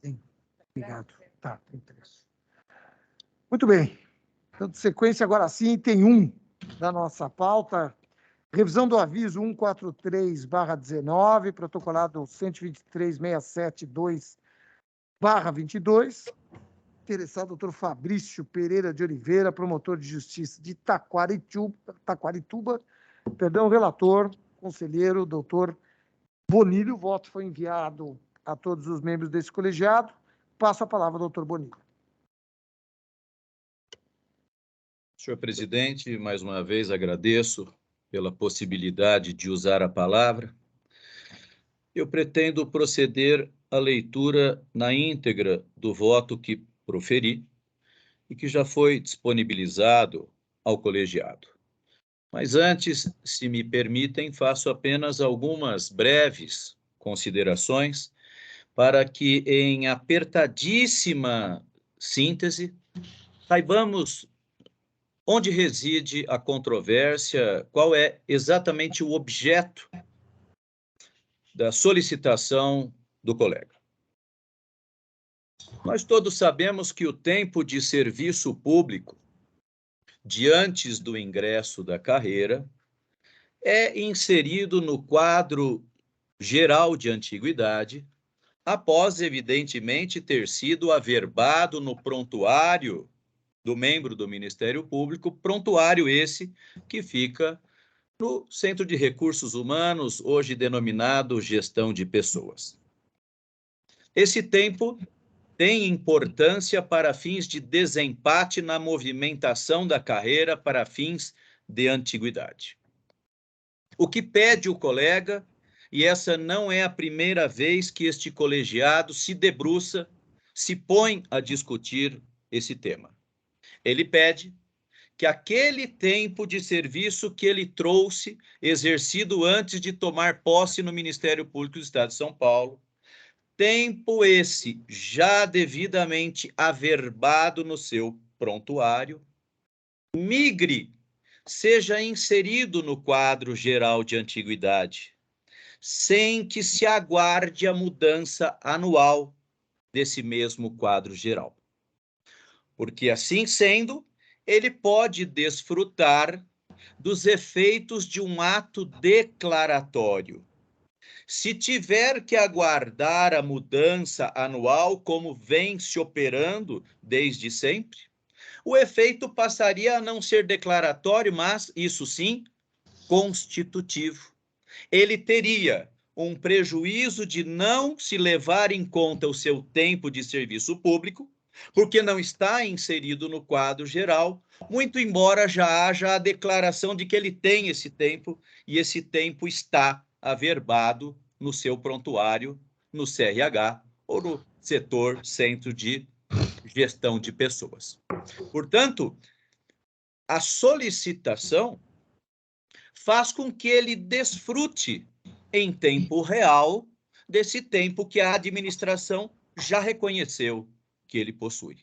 Tem. Obrigado. Tá, tem 3. Muito bem. Então, de sequência, agora sim, item 1 da nossa pauta. Revisão do aviso 143/19, protocolado 123.672/22. Interessado, doutor Fabrício Pereira de Oliveira, promotor de justiça de Taquarituba. Relator, conselheiro, doutor Bonilho. O voto foi enviado a todos os membros desse colegiado. Passo a palavra ao doutor Bonilho. Senhor presidente, mais uma vez agradeço pela possibilidade de usar a palavra. Eu pretendo proceder à leitura na íntegra do voto que proferi e que já foi disponibilizado ao colegiado. Mas antes, se me permitem, faço apenas algumas breves considerações para que, em apertadíssima síntese, saibamos onde reside a controvérsia, qual é exatamente o objeto da solicitação do colega. Nós todos sabemos que o tempo de serviço público de antes do ingresso da carreira é inserido no quadro geral de antiguidade, após, evidentemente, ter sido averbado no prontuário do membro do Ministério Público, prontuário esse que fica no Centro de Recursos Humanos, hoje denominado Gestão de Pessoas. Esse tempo tem importância para fins de desempate na movimentação da carreira para fins de antiguidade. O que pede o colega, e essa não é a primeira vez que este colegiado se debruça, se põe a discutir esse tema. Ele pede que aquele tempo de serviço que ele trouxe, exercido antes de tomar posse no Ministério Público do Estado de São Paulo, tempo esse já devidamente averbado no seu prontuário, migre, seja inserido no quadro geral de antiguidade, sem que se aguarde a mudança anual desse mesmo quadro geral. Porque, assim sendo, ele pode desfrutar dos efeitos de um ato declaratório. Se tiver que aguardar a mudança anual, como vem se operando desde sempre, o efeito passaria a não ser declaratório, mas, isso sim, constitutivo. Ele teria um prejuízo de não se levar em conta o seu tempo de serviço público, porque não está inserido no quadro geral, muito embora já haja a declaração de que ele tem esse tempo, e esse tempo está averbado no seu prontuário, no CRH, ou no setor Centro de Gestão de Pessoas. Portanto, a solicitação faz com que ele desfrute em tempo real desse tempo que a administração já reconheceu que ele possui.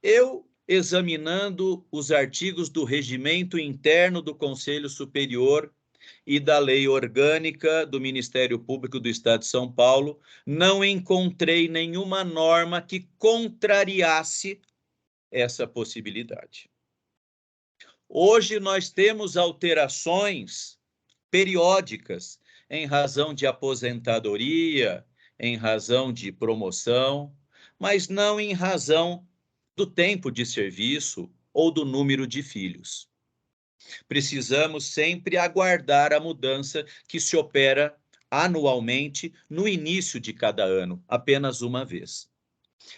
Eu, examinando os artigos do Regimento Interno do Conselho Superior e da Lei Orgânica do Ministério Público do Estado de São Paulo, não encontrei nenhuma norma que contrariasse essa possibilidade. Hoje nós temos alterações periódicas em razão de aposentadoria, em razão de promoção, mas não em razão do tempo de serviço ou do número de filhos. Precisamos sempre aguardar a mudança que se opera anualmente no início de cada ano, apenas uma vez.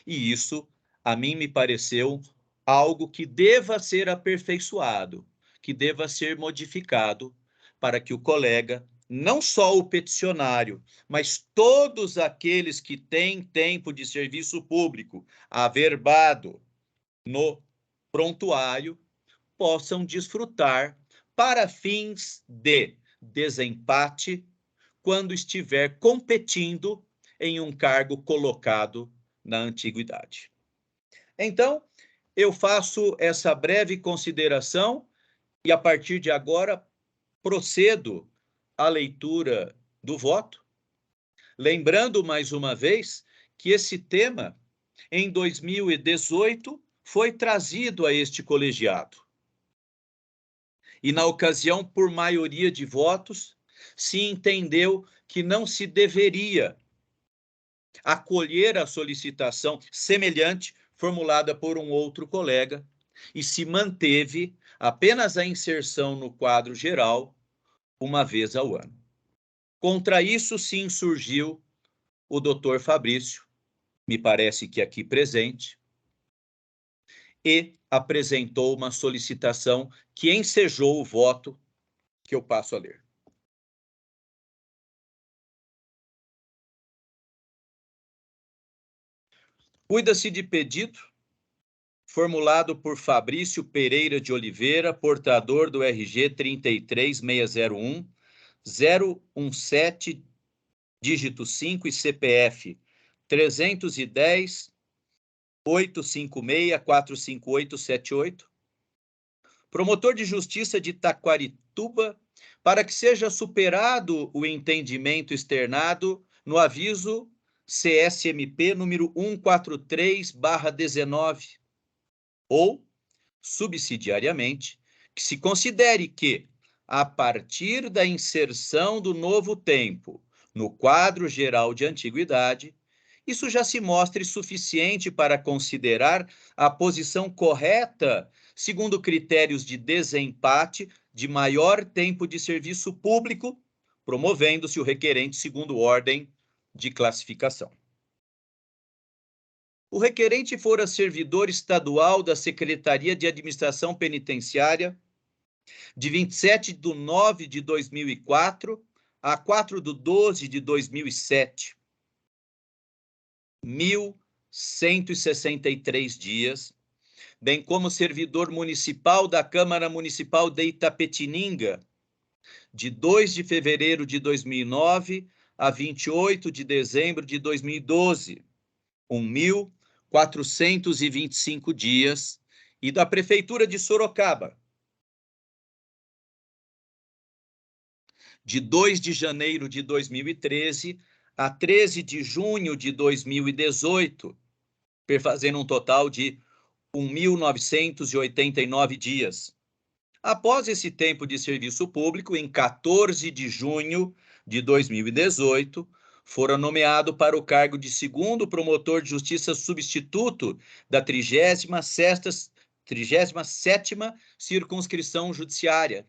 E isso, a mim, me pareceu algo que deva ser aperfeiçoado, que deva ser modificado para que o colega, não só o peticionário, mas todos aqueles que têm tempo de serviço público averbado no prontuário, possam desfrutar para fins de desempate quando estiver competindo em um cargo colocado na antiguidade. Então, eu faço essa breve consideração e, a partir de agora, procedo à leitura do voto, lembrando mais uma vez que esse tema, em 2018, foi trazido a este colegiado. E, na ocasião, por maioria de votos, se entendeu que não se deveria acolher a solicitação semelhante formulada por um outro colega, e se manteve apenas a inserção no quadro geral uma vez ao ano. Contra isso se insurgiu o doutor Fabrício, me parece que aqui presente, e apresentou uma solicitação que ensejou o voto que eu passo a ler. Cuida-se de pedido formulado por Fabrício Pereira de Oliveira, portador do RG 33601 017, dígito 5 e CPF 310 856 45878, promotor de justiça de Taquarituba, para que seja superado o entendimento externado no aviso CSMP número 143/19, ou, subsidiariamente, que se considere que, a partir da inserção do novo tempo no quadro geral de antiguidade, isso já se mostre suficiente para considerar a posição correta, segundo critérios de desempate de maior tempo de serviço público, promovendo-se o requerente segundo ordem de classificação. O requerente fora servidor estadual da Secretaria de Administração Penitenciária de 27/9/2004 a 4/12/2007. 1.163 dias, bem como servidor municipal da Câmara Municipal de Itapetininga, de 2 de fevereiro de 2009 a 28 de dezembro de 2012, 1.425 dias, e da Prefeitura de Sorocaba, de 2 de janeiro de 2013 a 13 de junho de 2018, perfazendo um total de 1.989 dias. Após esse tempo de serviço público, em 14 de junho de 2018, fora nomeado para o cargo de segundo promotor de justiça substituto da 37ª Circunscrição Judiciária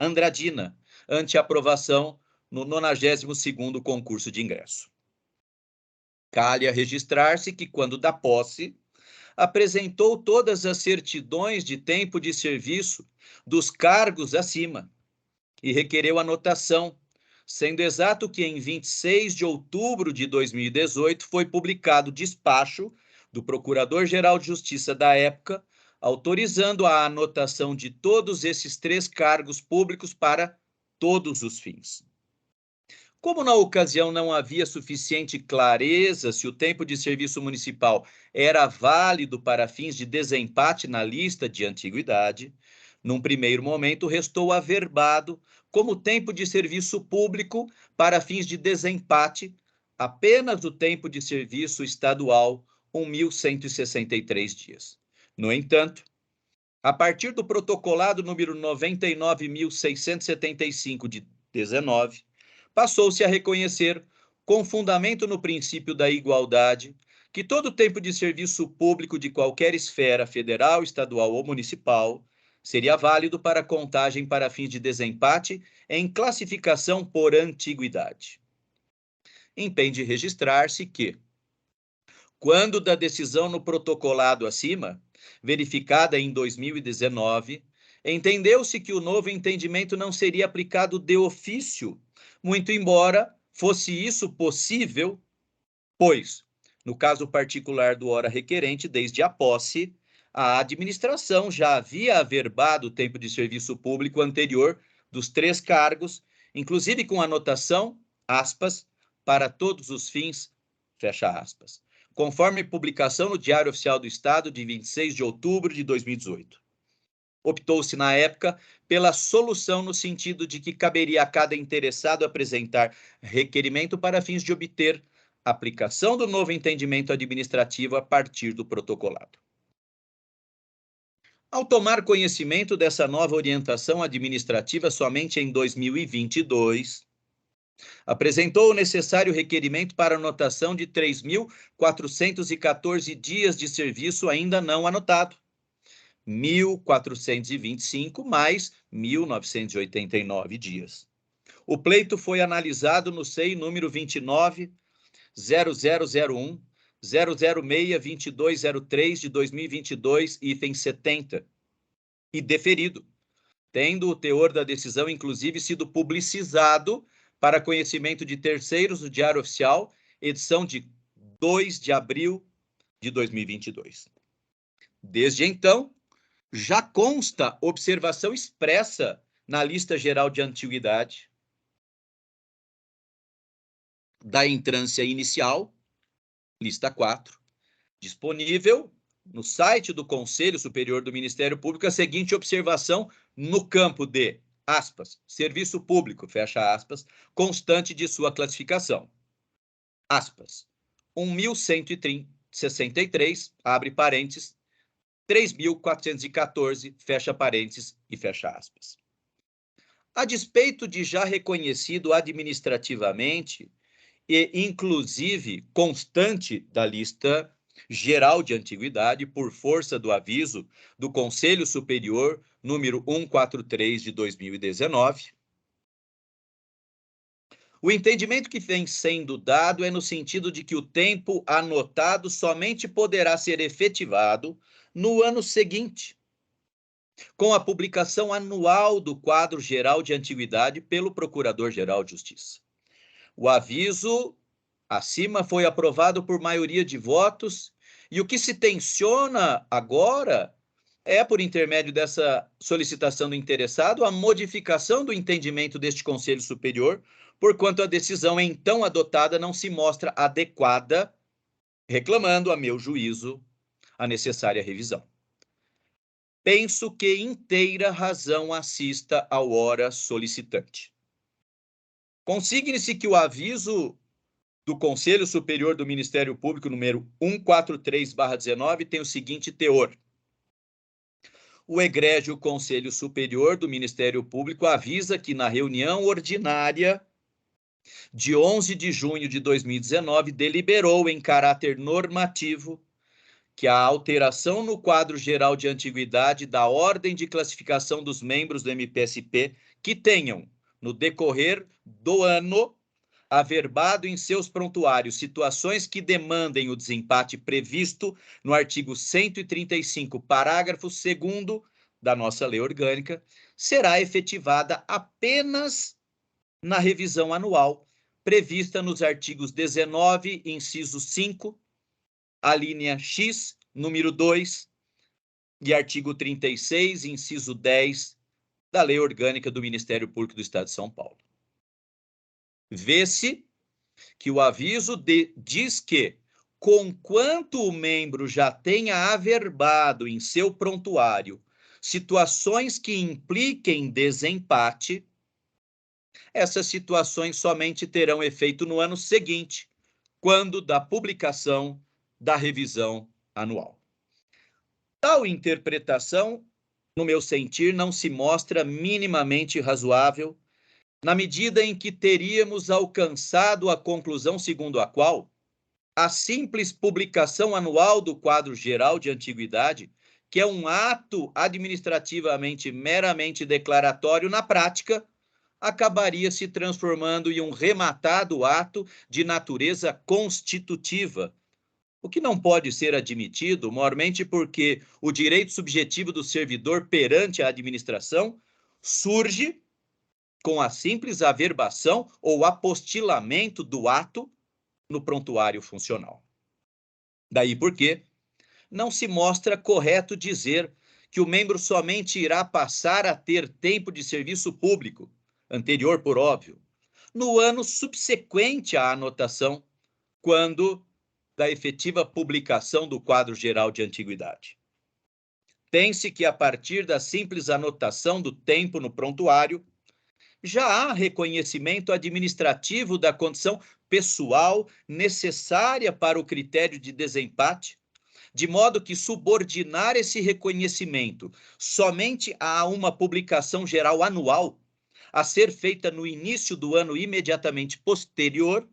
Andradina, ante aprovação no 92º concurso de ingresso. Calha registrar-se que, quando da posse, apresentou todas as certidões de tempo de serviço dos cargos acima e requereu anotação, sendo exato que em 26 de outubro de 2018 foi publicado despacho do Procurador-Geral de Justiça da época, autorizando a anotação de todos esses 3 cargos públicos para todos os fins. Como na ocasião não havia suficiente clareza se o tempo de serviço municipal era válido para fins de desempate na lista de antiguidade, num primeiro momento restou averbado como tempo de serviço público para fins de desempate apenas o tempo de serviço estadual, 1.163 dias. No entanto, a partir do protocolado número 99.675 de 19, passou-se a reconhecer, com fundamento no princípio da igualdade, que todo tempo de serviço público de qualquer esfera federal, estadual ou municipal seria válido para contagem para fins de desempate em classificação por antiguidade. Impende registrar-se que, quando da decisão no protocolado acima, verificada em 2019, entendeu-se que o novo entendimento não seria aplicado de ofício, muito embora fosse isso possível, pois, no caso particular do ora requerente, desde a posse, a administração já havia averbado o tempo de serviço público anterior dos 3 cargos, inclusive com anotação, aspas, para todos os fins, fecha aspas, conforme publicação no Diário Oficial do Estado de 26 de outubro de 2018. Optou-se, na época, pela solução no sentido de que caberia a cada interessado apresentar requerimento para fins de obter aplicação do novo entendimento administrativo a partir do protocolado. Ao tomar conhecimento dessa nova orientação administrativa somente em 2022, apresentou o necessário requerimento para anotação de 3.414 dias de serviço ainda não anotado, 1.425 mais 1.989 dias. O pleito foi analisado no SEI número 29.0001 006-2203 de 2022, item 70, e deferido, tendo o teor da decisão, inclusive, sido publicizado para conhecimento de terceiros no Diário Oficial, edição de 2 de abril de 2022. Desde então, já consta observação expressa na lista geral de antiguidade da entrância inicial, lista 4, disponível no site do Conselho Superior do Ministério Público a seguinte observação no campo de, aspas, serviço público, fecha aspas, constante de sua classificação, aspas, 1.163, abre parênteses, 3.414, fecha parênteses e fecha aspas. A despeito de já reconhecido administrativamente e, inclusive, constante da lista geral de antiguidade, por força do aviso do Conselho Superior, número 143 de 2019, o entendimento que vem sendo dado é no sentido de que o tempo anotado somente poderá ser efetivado no ano seguinte, com a publicação anual do quadro geral de antiguidade pelo Procurador-Geral de Justiça. O aviso acima foi aprovado por maioria de votos e o que se tenciona agora é, por intermédio dessa solicitação do interessado, a modificação do entendimento deste Conselho Superior, porquanto a decisão então adotada não se mostra adequada, reclamando, a meu juízo, a necessária revisão. Penso que inteira razão assista ao ora solicitante. Consigne-se que o aviso do Conselho Superior do Ministério Público, número 143/19, tem o seguinte teor. O egrégio Conselho Superior do Ministério Público avisa que na reunião ordinária de 11 de junho de 2019 deliberou em caráter normativo que a alteração no quadro geral de antiguidade da ordem de classificação dos membros do MPSP que tenham, no decorrer do ano, averbado em seus prontuários situações que demandem o desempate previsto no artigo 135, parágrafo 2º da nossa lei orgânica, será efetivada apenas na revisão anual, prevista nos artigos 19, inciso 5, a linha X, número 2, e artigo 36, inciso 10, da Lei Orgânica do Ministério Público do Estado de São Paulo. Vê-se que o aviso diz que, conquanto o membro já tenha averbado em seu prontuário situações que impliquem desempate, essas situações somente terão efeito no ano seguinte, quando da publicação da revisão anual. Tal interpretação, no meu sentir, não se mostra minimamente razoável, na medida em que teríamos alcançado a conclusão segundo a qual a simples publicação anual do quadro geral de antiguidade, que é um ato administrativamente meramente declaratório, na prática, acabaria se transformando em um rematado ato de natureza constitutiva, o que não pode ser admitido, mormente porque o direito subjetivo do servidor perante a administração surge com a simples averbação ou apostilamento do ato no prontuário funcional. Daí porque não se mostra correto dizer que o membro somente irá passar a ter tempo de serviço público, anterior por óbvio, no ano subsequente à anotação, quando da efetiva publicação do quadro geral de antiguidade. Tem-se que, a partir da simples anotação do tempo no prontuário, já há reconhecimento administrativo da condição pessoal necessária para o critério de desempate, de modo que subordinar esse reconhecimento somente a uma publicação geral anual, a ser feita no início do ano imediatamente posterior,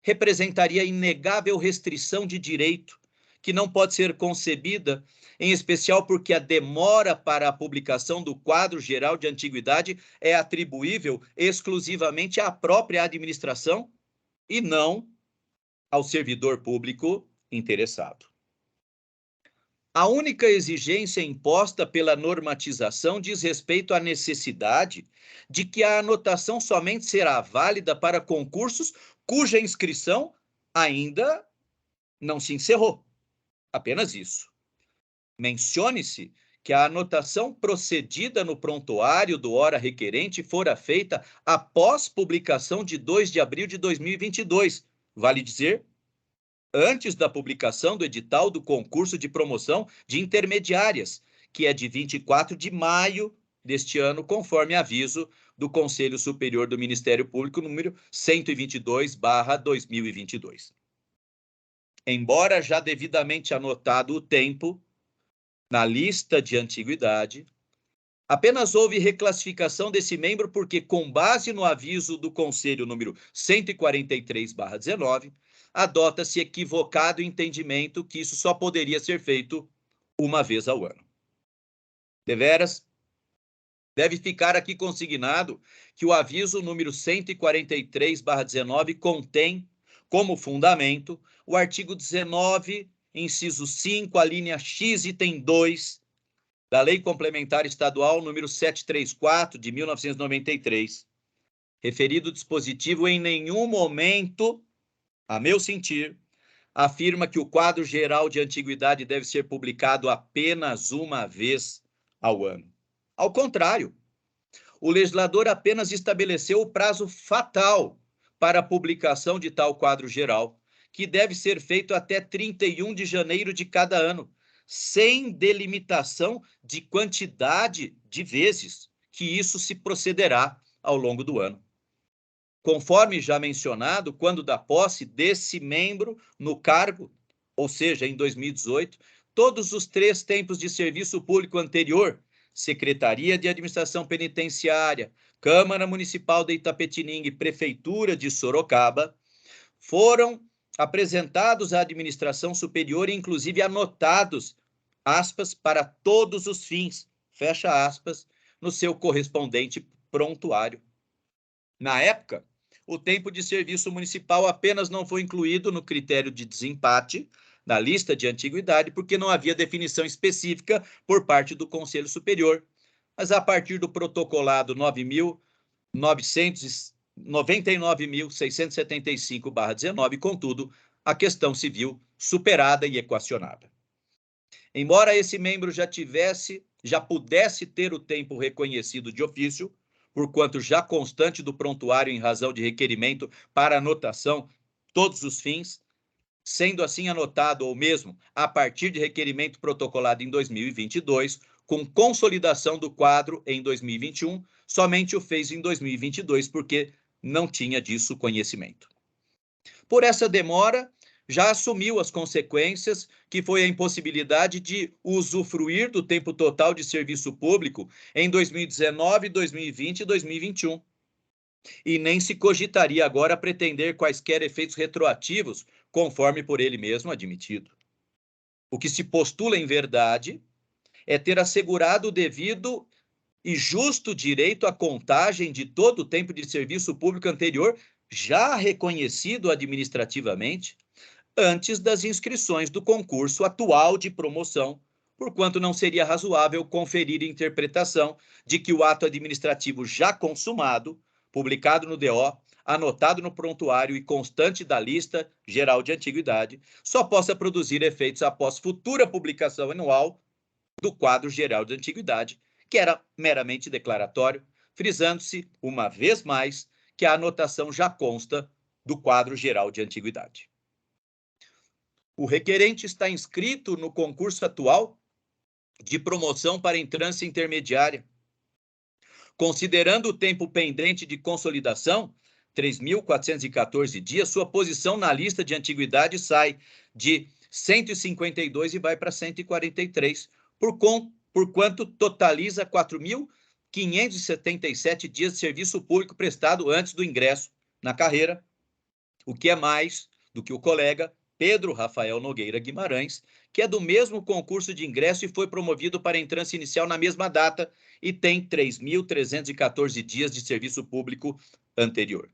representaria inegável restrição de direito, que não pode ser concebida, em especial porque a demora para a publicação do quadro geral de antiguidade é atribuível exclusivamente à própria administração e não ao servidor público interessado. A única exigência imposta pela normatização diz respeito à necessidade de que a anotação somente será válida para concursos cuja inscrição ainda não se encerrou. Apenas isso. Mencione-se que a anotação procedida no prontuário do ora requerente fora feita após publicação de 2 de abril de 2022, vale dizer, antes da publicação do edital do concurso de promoção de intermediárias, que é de 24 de maio deste ano, conforme aviso do Conselho Superior do Ministério Público, número 122/2022. Embora já devidamente anotado o tempo na lista de antiguidade, apenas houve reclassificação desse membro porque, com base no aviso do Conselho número 143/19, adota-se equivocado entendimento que isso só poderia ser feito uma vez ao ano. Deveras, deve ficar aqui consignado que o aviso número 143/19 contém como fundamento o artigo 19, inciso 5, a linha X, item 2, da Lei Complementar Estadual número 734, de 1993. Referido dispositivo em nenhum momento, a meu sentir, afirma que o quadro geral de antiguidade deve ser publicado apenas uma vez ao ano. Ao contrário, o legislador apenas estabeleceu o prazo fatal para a publicação de tal quadro geral, que deve ser feito até 31 de janeiro de cada ano, sem delimitação de quantidade de vezes que isso se procederá ao longo do ano. Conforme já mencionado, quando da posse desse membro no cargo, ou seja, em 2018, todos os 3 tempos de serviço público anterior, Secretaria de Administração Penitenciária, Câmara Municipal de Itapetininga e Prefeitura de Sorocaba, foram apresentados à administração superior e, inclusive, anotados, aspas, para todos os fins, fecha aspas, no seu correspondente prontuário. Na época, o tempo de serviço municipal apenas não foi incluído no critério de desempate na lista de antiguidade, porque não havia definição específica por parte do Conselho Superior. Mas a partir do protocolado 99.675/19, contudo, a questão se viu superada e equacionada. Embora esse membro já pudesse ter o tempo reconhecido de ofício, porquanto já constante do prontuário em razão de requerimento para anotação todos os fins, sendo assim anotado ou mesmo a partir de requerimento protocolado em 2022, com consolidação do quadro em 2021, somente o fez em 2022 porque não tinha disso conhecimento. Por essa demora, já assumiu as consequências, que foi a impossibilidade de usufruir do tempo total de serviço público em 2019, 2020 e 2021. E nem se cogitaria agora pretender quaisquer efeitos retroativos, conforme por ele mesmo admitido. O que se postula em verdade é ter assegurado o devido e justo direito à contagem de todo o tempo de serviço público anterior, já reconhecido administrativamente, antes das inscrições do concurso atual de promoção, porquanto não seria razoável conferir interpretação de que o ato administrativo já consumado, publicado no DO, anotado no prontuário e constante da lista geral de antiguidade, só possa produzir efeitos após futura publicação anual do quadro geral de antiguidade, que era meramente declaratório, frisando-se, uma vez mais, que a anotação já consta do quadro geral de antiguidade. O requerente está inscrito no concurso atual de promoção para entrância intermediária. Considerando o tempo pendente de consolidação, 3.414 dias, sua posição na lista de antiguidade sai de 152 e vai para 143, porquanto totaliza 4.577 dias de serviço público prestado antes do ingresso na carreira, o que é mais do que o colega Pedro Rafael Nogueira Guimarães, que é do mesmo concurso de ingresso e foi promovido para a entrância inicial na mesma data e tem 3.314 dias de serviço público anterior.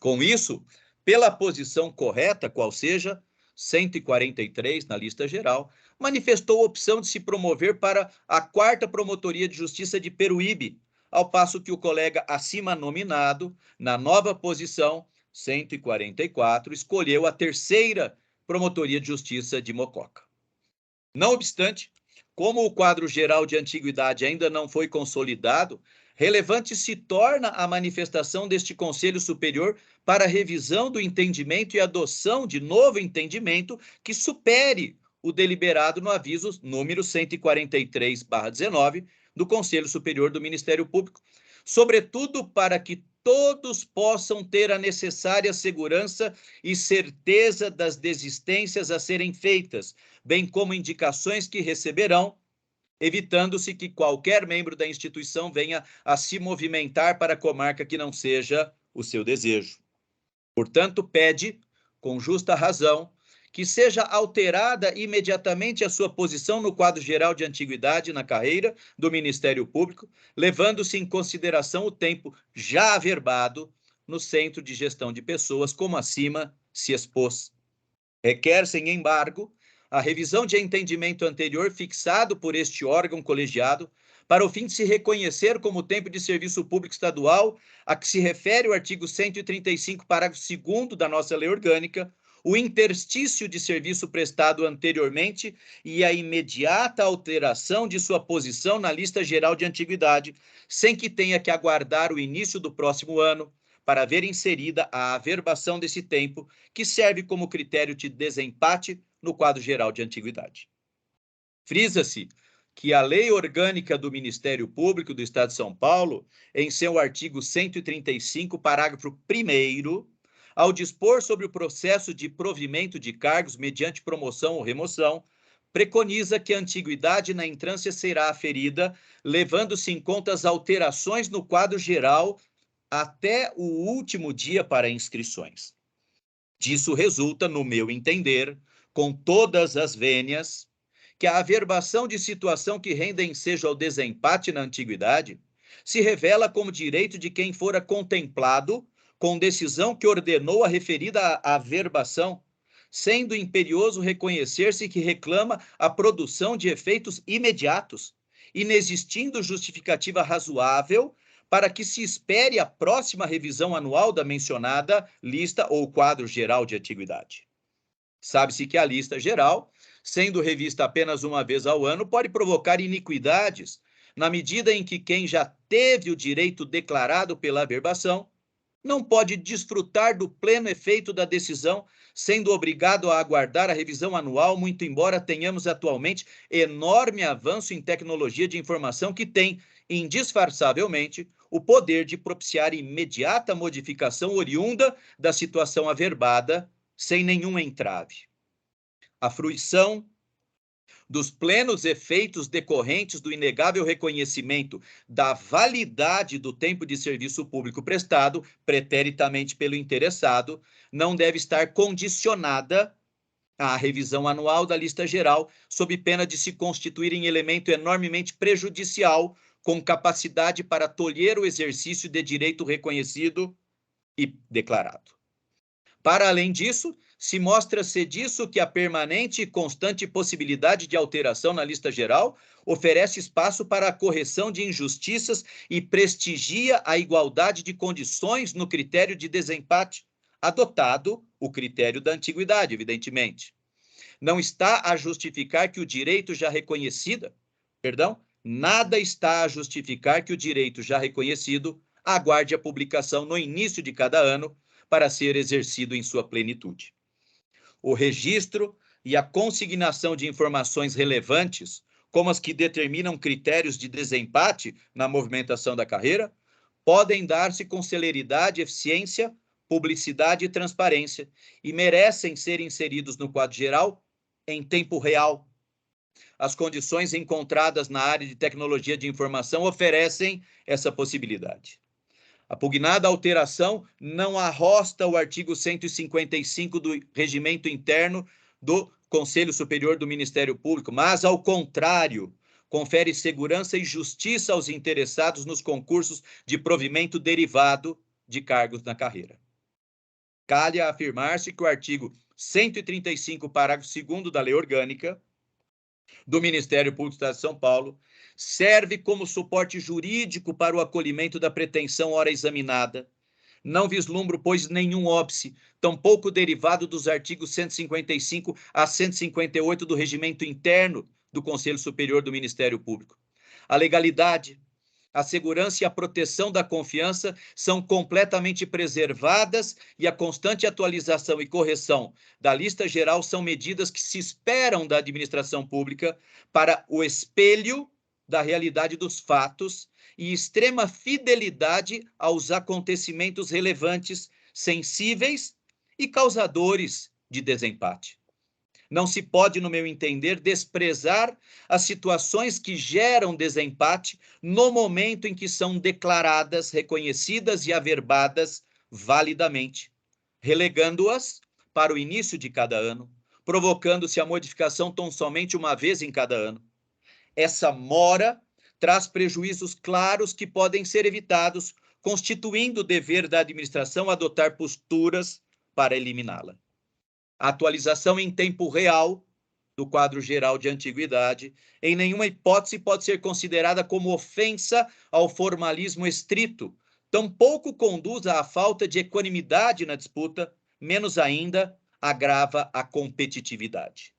Com isso, pela posição correta, qual seja, 143 na lista geral, manifestou a opção de se promover para a 4ª Promotoria de Justiça de Peruíbe, ao passo que o colega acima nominado, na nova posição 144, escolheu a 3ª Promotoria de Justiça de Mococa. Não obstante, como o quadro geral de antiguidade ainda não foi consolidado, relevante se torna a manifestação deste Conselho Superior para a revisão do entendimento e adoção de novo entendimento que supere o deliberado no aviso número 143/19 do Conselho Superior do Ministério Público, sobretudo para que todos possam ter a necessária segurança e certeza das desistências a serem feitas, bem como indicações que receberão, evitando-se que qualquer membro da instituição venha a se movimentar para a comarca que não seja o seu desejo. Portanto, pede, com justa razão, que seja alterada imediatamente a sua posição no quadro geral de antiguidade na carreira do Ministério Público, levando-se em consideração o tempo já averbado no Centro de Gestão de Pessoas, como acima se expôs. Requer-se, em embargo, a revisão de entendimento anterior fixado por este órgão colegiado, para o fim de se reconhecer como tempo de serviço público estadual, a que se refere o artigo 135, parágrafo 2º da nossa lei orgânica, o interstício de serviço prestado anteriormente e a imediata alteração de sua posição na lista geral de antiguidade, sem que tenha que aguardar o início do próximo ano para ver inserida a averbação desse tempo, que serve como critério de desempate no quadro geral de antiguidade. Frisa-se que a Lei Orgânica do Ministério Público do Estado de São Paulo, em seu artigo 135, parágrafo 1º, ao dispor sobre o processo de provimento de cargos mediante promoção ou remoção, preconiza que a antiguidade na entrância será aferida, levando-se em conta as alterações no quadro geral até o último dia para inscrições. Disso resulta, no meu entender, com todas as vênias, que a averbação de situação que renda ensejo ao desempate na antiguidade se revela como direito de quem fora contemplado com decisão que ordenou a referida averbação, sendo imperioso reconhecer-se que reclama a produção de efeitos imediatos, inexistindo justificativa razoável para que se espere a próxima revisão anual da mencionada lista ou quadro geral de antiguidade. Sabe-se que a lista geral, sendo revista apenas uma vez ao ano, pode provocar iniquidades, na medida em que quem já teve o direito declarado pela averbação não pode desfrutar do pleno efeito da decisão, sendo obrigado a aguardar a revisão anual, muito embora tenhamos atualmente enorme avanço em tecnologia de informação que tem, indisfarçavelmente, o poder de propiciar imediata modificação oriunda da situação averbada, sem nenhum entrave. A fruição dos plenos efeitos decorrentes do inegável reconhecimento da validade do tempo de serviço público prestado, preteritamente pelo interessado, não deve estar condicionada à revisão anual da lista geral, sob pena de se constituir em elemento enormemente prejudicial, com capacidade para tolher o exercício de direito reconhecido e declarado. Para além disso, se mostra-se disso que a permanente e constante possibilidade de alteração na lista geral oferece espaço para a correção de injustiças e prestigia a igualdade de condições no critério de desempate, adotado o critério da antiguidade, evidentemente. Não está a justificar que o direito já reconhecido, nada está a justificar que o direito já reconhecido aguarde a publicação no início de cada ano para ser exercido em sua plenitude. O registro e a consignação de informações relevantes, como as que determinam critérios de desempate na movimentação da carreira, podem dar-se com celeridade, eficiência, publicidade e transparência e merecem ser inseridos no quadro geral em tempo real. As condições encontradas na área de tecnologia de informação oferecem essa possibilidade. A pugnada alteração não arrosta o artigo 155 do Regimento Interno do Conselho Superior do Ministério Público, mas, ao contrário, confere segurança e justiça aos interessados nos concursos de provimento derivado de cargos na carreira. Calha afirmar-se que o artigo 135, parágrafo 2º da Lei Orgânica do Ministério Público do Estado de São Paulo, serve como suporte jurídico para o acolhimento da pretensão ora examinada. Não vislumbro, pois, nenhum óbice, tampouco derivado dos artigos 155 a 158 do Regimento Interno do Conselho Superior do Ministério Público. A legalidade, a segurança e a proteção da confiança são completamente preservadas e a constante atualização e correção da lista geral são medidas que se esperam da administração pública para o espelho da realidade dos fatos e extrema fidelidade aos acontecimentos relevantes, sensíveis e causadores de desempate. Não se pode, no meu entender, desprezar as situações que geram desempate no momento em que são declaradas, reconhecidas e averbadas validamente, relegando-as para o início de cada ano, provocando-se a modificação tão somente uma vez em cada ano. Essa mora traz prejuízos claros que podem ser evitados, constituindo o dever da administração adotar posturas para eliminá-la. A atualização em tempo real do quadro geral de antiguidade, em nenhuma hipótese pode ser considerada como ofensa ao formalismo estrito, tampouco conduz à falta de equanimidade na disputa, menos ainda agrava a competitividade.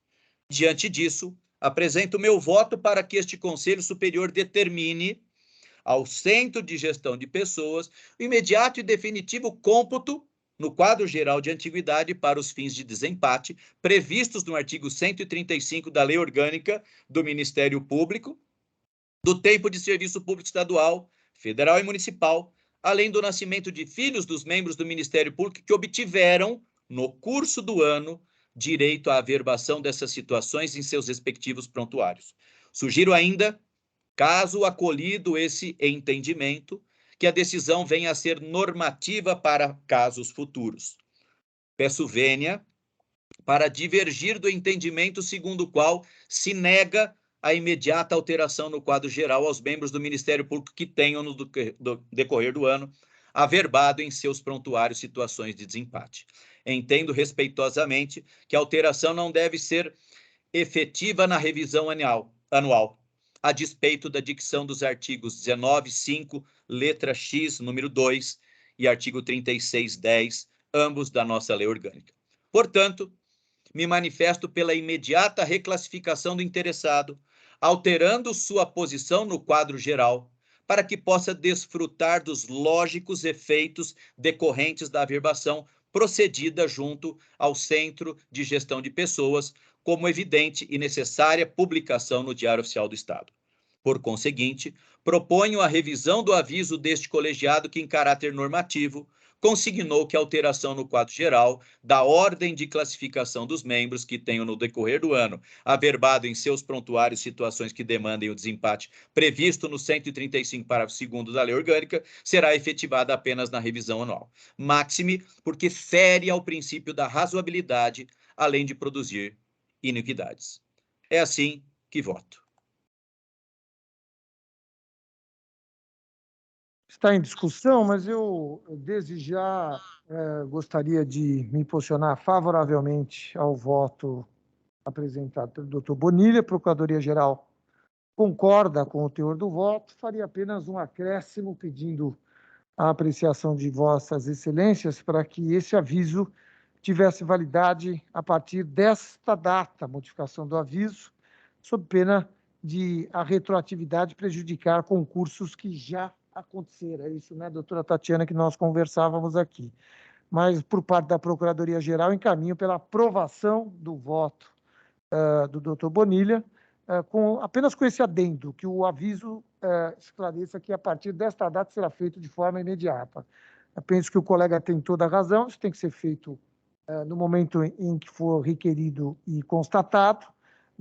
Diante disso, apresento meu voto para que este Conselho Superior determine ao Centro de Gestão de Pessoas o imediato e definitivo cômputo no quadro geral de antiguidade para os fins de desempate, previstos no artigo 135 da Lei Orgânica do Ministério Público, do tempo de serviço público estadual, federal e municipal, além do nascimento de filhos dos membros do Ministério Público que obtiveram, no curso do ano, direito à averbação dessas situações em seus respectivos prontuários. Sugiro ainda, caso acolhido esse entendimento, que a decisão venha a ser normativa para casos futuros. Peço vênia para divergir do entendimento segundo o qual se nega a imediata alteração no quadro geral aos membros do Ministério Público que tenham, no decorrer do ano, averbado em seus prontuários situações de desempate. Entendo respeitosamente que a alteração não deve ser efetiva na revisão anual, a despeito da dicção dos artigos 19, 5, letra X, número 2, e artigo 36, 10, ambos da nossa lei orgânica. Portanto, me manifesto pela imediata reclassificação do interessado, alterando sua posição no quadro geral, para que possa desfrutar dos lógicos efeitos decorrentes da averbação procedida junto ao Centro de Gestão de Pessoas, como evidente e necessária publicação no Diário Oficial do Estado. Por conseguinte, proponho a revisão do aviso deste colegiado que, em caráter normativo, consignou que a alteração no quadro geral da ordem de classificação dos membros que tenham no decorrer do ano averbado em seus prontuários situações que demandem o desempate previsto no 135, parágrafo 2º da Lei Orgânica, será efetivada apenas na revisão anual. Máxime, porque fere ao princípio da razoabilidade, além de produzir iniquidades. É assim que voto. Está em discussão, mas eu desde já gostaria de me posicionar favoravelmente ao voto apresentado pelo doutor Bonilha. A Procuradoria-Geral concorda com o teor do voto, faria apenas um acréscimo pedindo a apreciação de vossas excelências para que esse aviso tivesse validade a partir desta data, a modificação do aviso, sob pena de a retroatividade prejudicar concursos que já aconteceram. É isso, né, doutora Tatiana, que nós conversávamos aqui. Mas, por parte da Procuradoria-Geral, encaminho pela aprovação do voto do doutor Bonilha, apenas com esse adendo, que o aviso esclareça que, a partir desta data, será feito de forma imediata. Eu penso que o colega tem toda a razão, isso tem que ser feito no momento em que for requerido e constatado.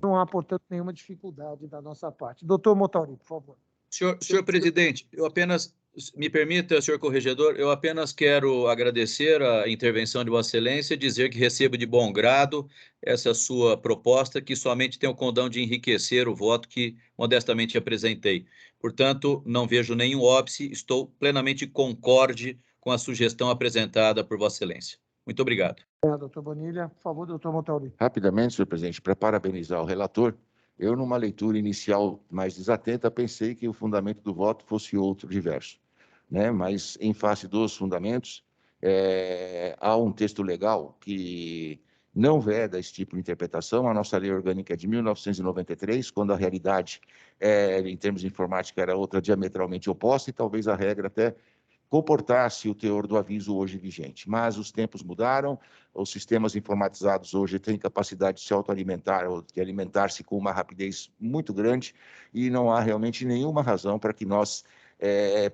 Não há, portanto, nenhuma dificuldade da nossa parte. Doutor Motauri, por favor. Senhor presidente, eu apenas, me permita, senhor corregedor, eu apenas quero agradecer a intervenção de Vossa Excelência, dizer que recebo de bom grado essa sua proposta, que somente tem o condão de enriquecer o voto que modestamente apresentei. Portanto, não vejo nenhum óbice, estou plenamente concorde com a sugestão apresentada por Vossa Excelência. Muito obrigado. Doutor Bonilha. Por favor, doutor Montalvi. Rapidamente, senhor presidente, para parabenizar o relator, eu, numa leitura inicial mais desatenta, pensei que o fundamento do voto fosse outro, diverso, né? Mas, em face dos fundamentos, há um texto legal que não veda esse tipo de interpretação. A nossa lei orgânica é de 1993, quando a realidade, em termos de informática, era outra diametralmente oposta, e talvez a regra até comportasse o teor do aviso hoje vigente. Mas os tempos mudaram, os sistemas informatizados hoje têm capacidade de se autoalimentar ou de alimentar-se com uma rapidez muito grande, e não há realmente nenhuma razão para que nós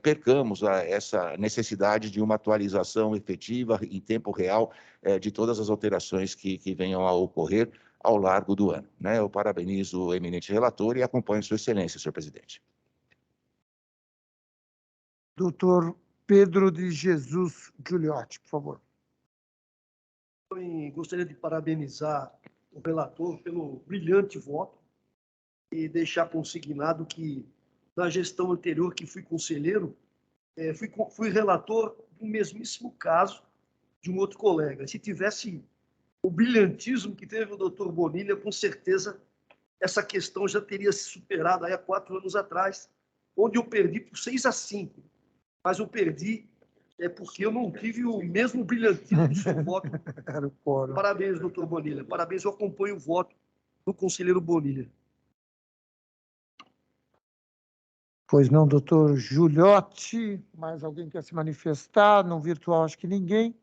percamos essa necessidade de uma atualização efetiva em tempo real de todas as alterações que venham a ocorrer ao largo do ano, né? Eu parabenizo o eminente relator e acompanho Sua Excelência, senhor presidente. Doutor Pedro de Jesus Giuliotti, por favor. Eu gostaria de parabenizar o relator pelo brilhante voto e deixar consignado que, na gestão anterior, que fui conselheiro, fui relator do mesmíssimo caso de um outro colega. Se tivesse o brilhantismo que teve o doutor Bonilha, com certeza essa questão já teria se superado há 4 anos atrás, onde eu perdi por 6-5. Mas eu perdi porque eu não tive o mesmo brilhantismo do seu voto. Parabéns, doutor Bonilha. Parabéns, eu acompanho o voto do conselheiro Bonilha. Pois não, doutor Giuliotti. Mais alguém quer se manifestar? No virtual, acho que ninguém.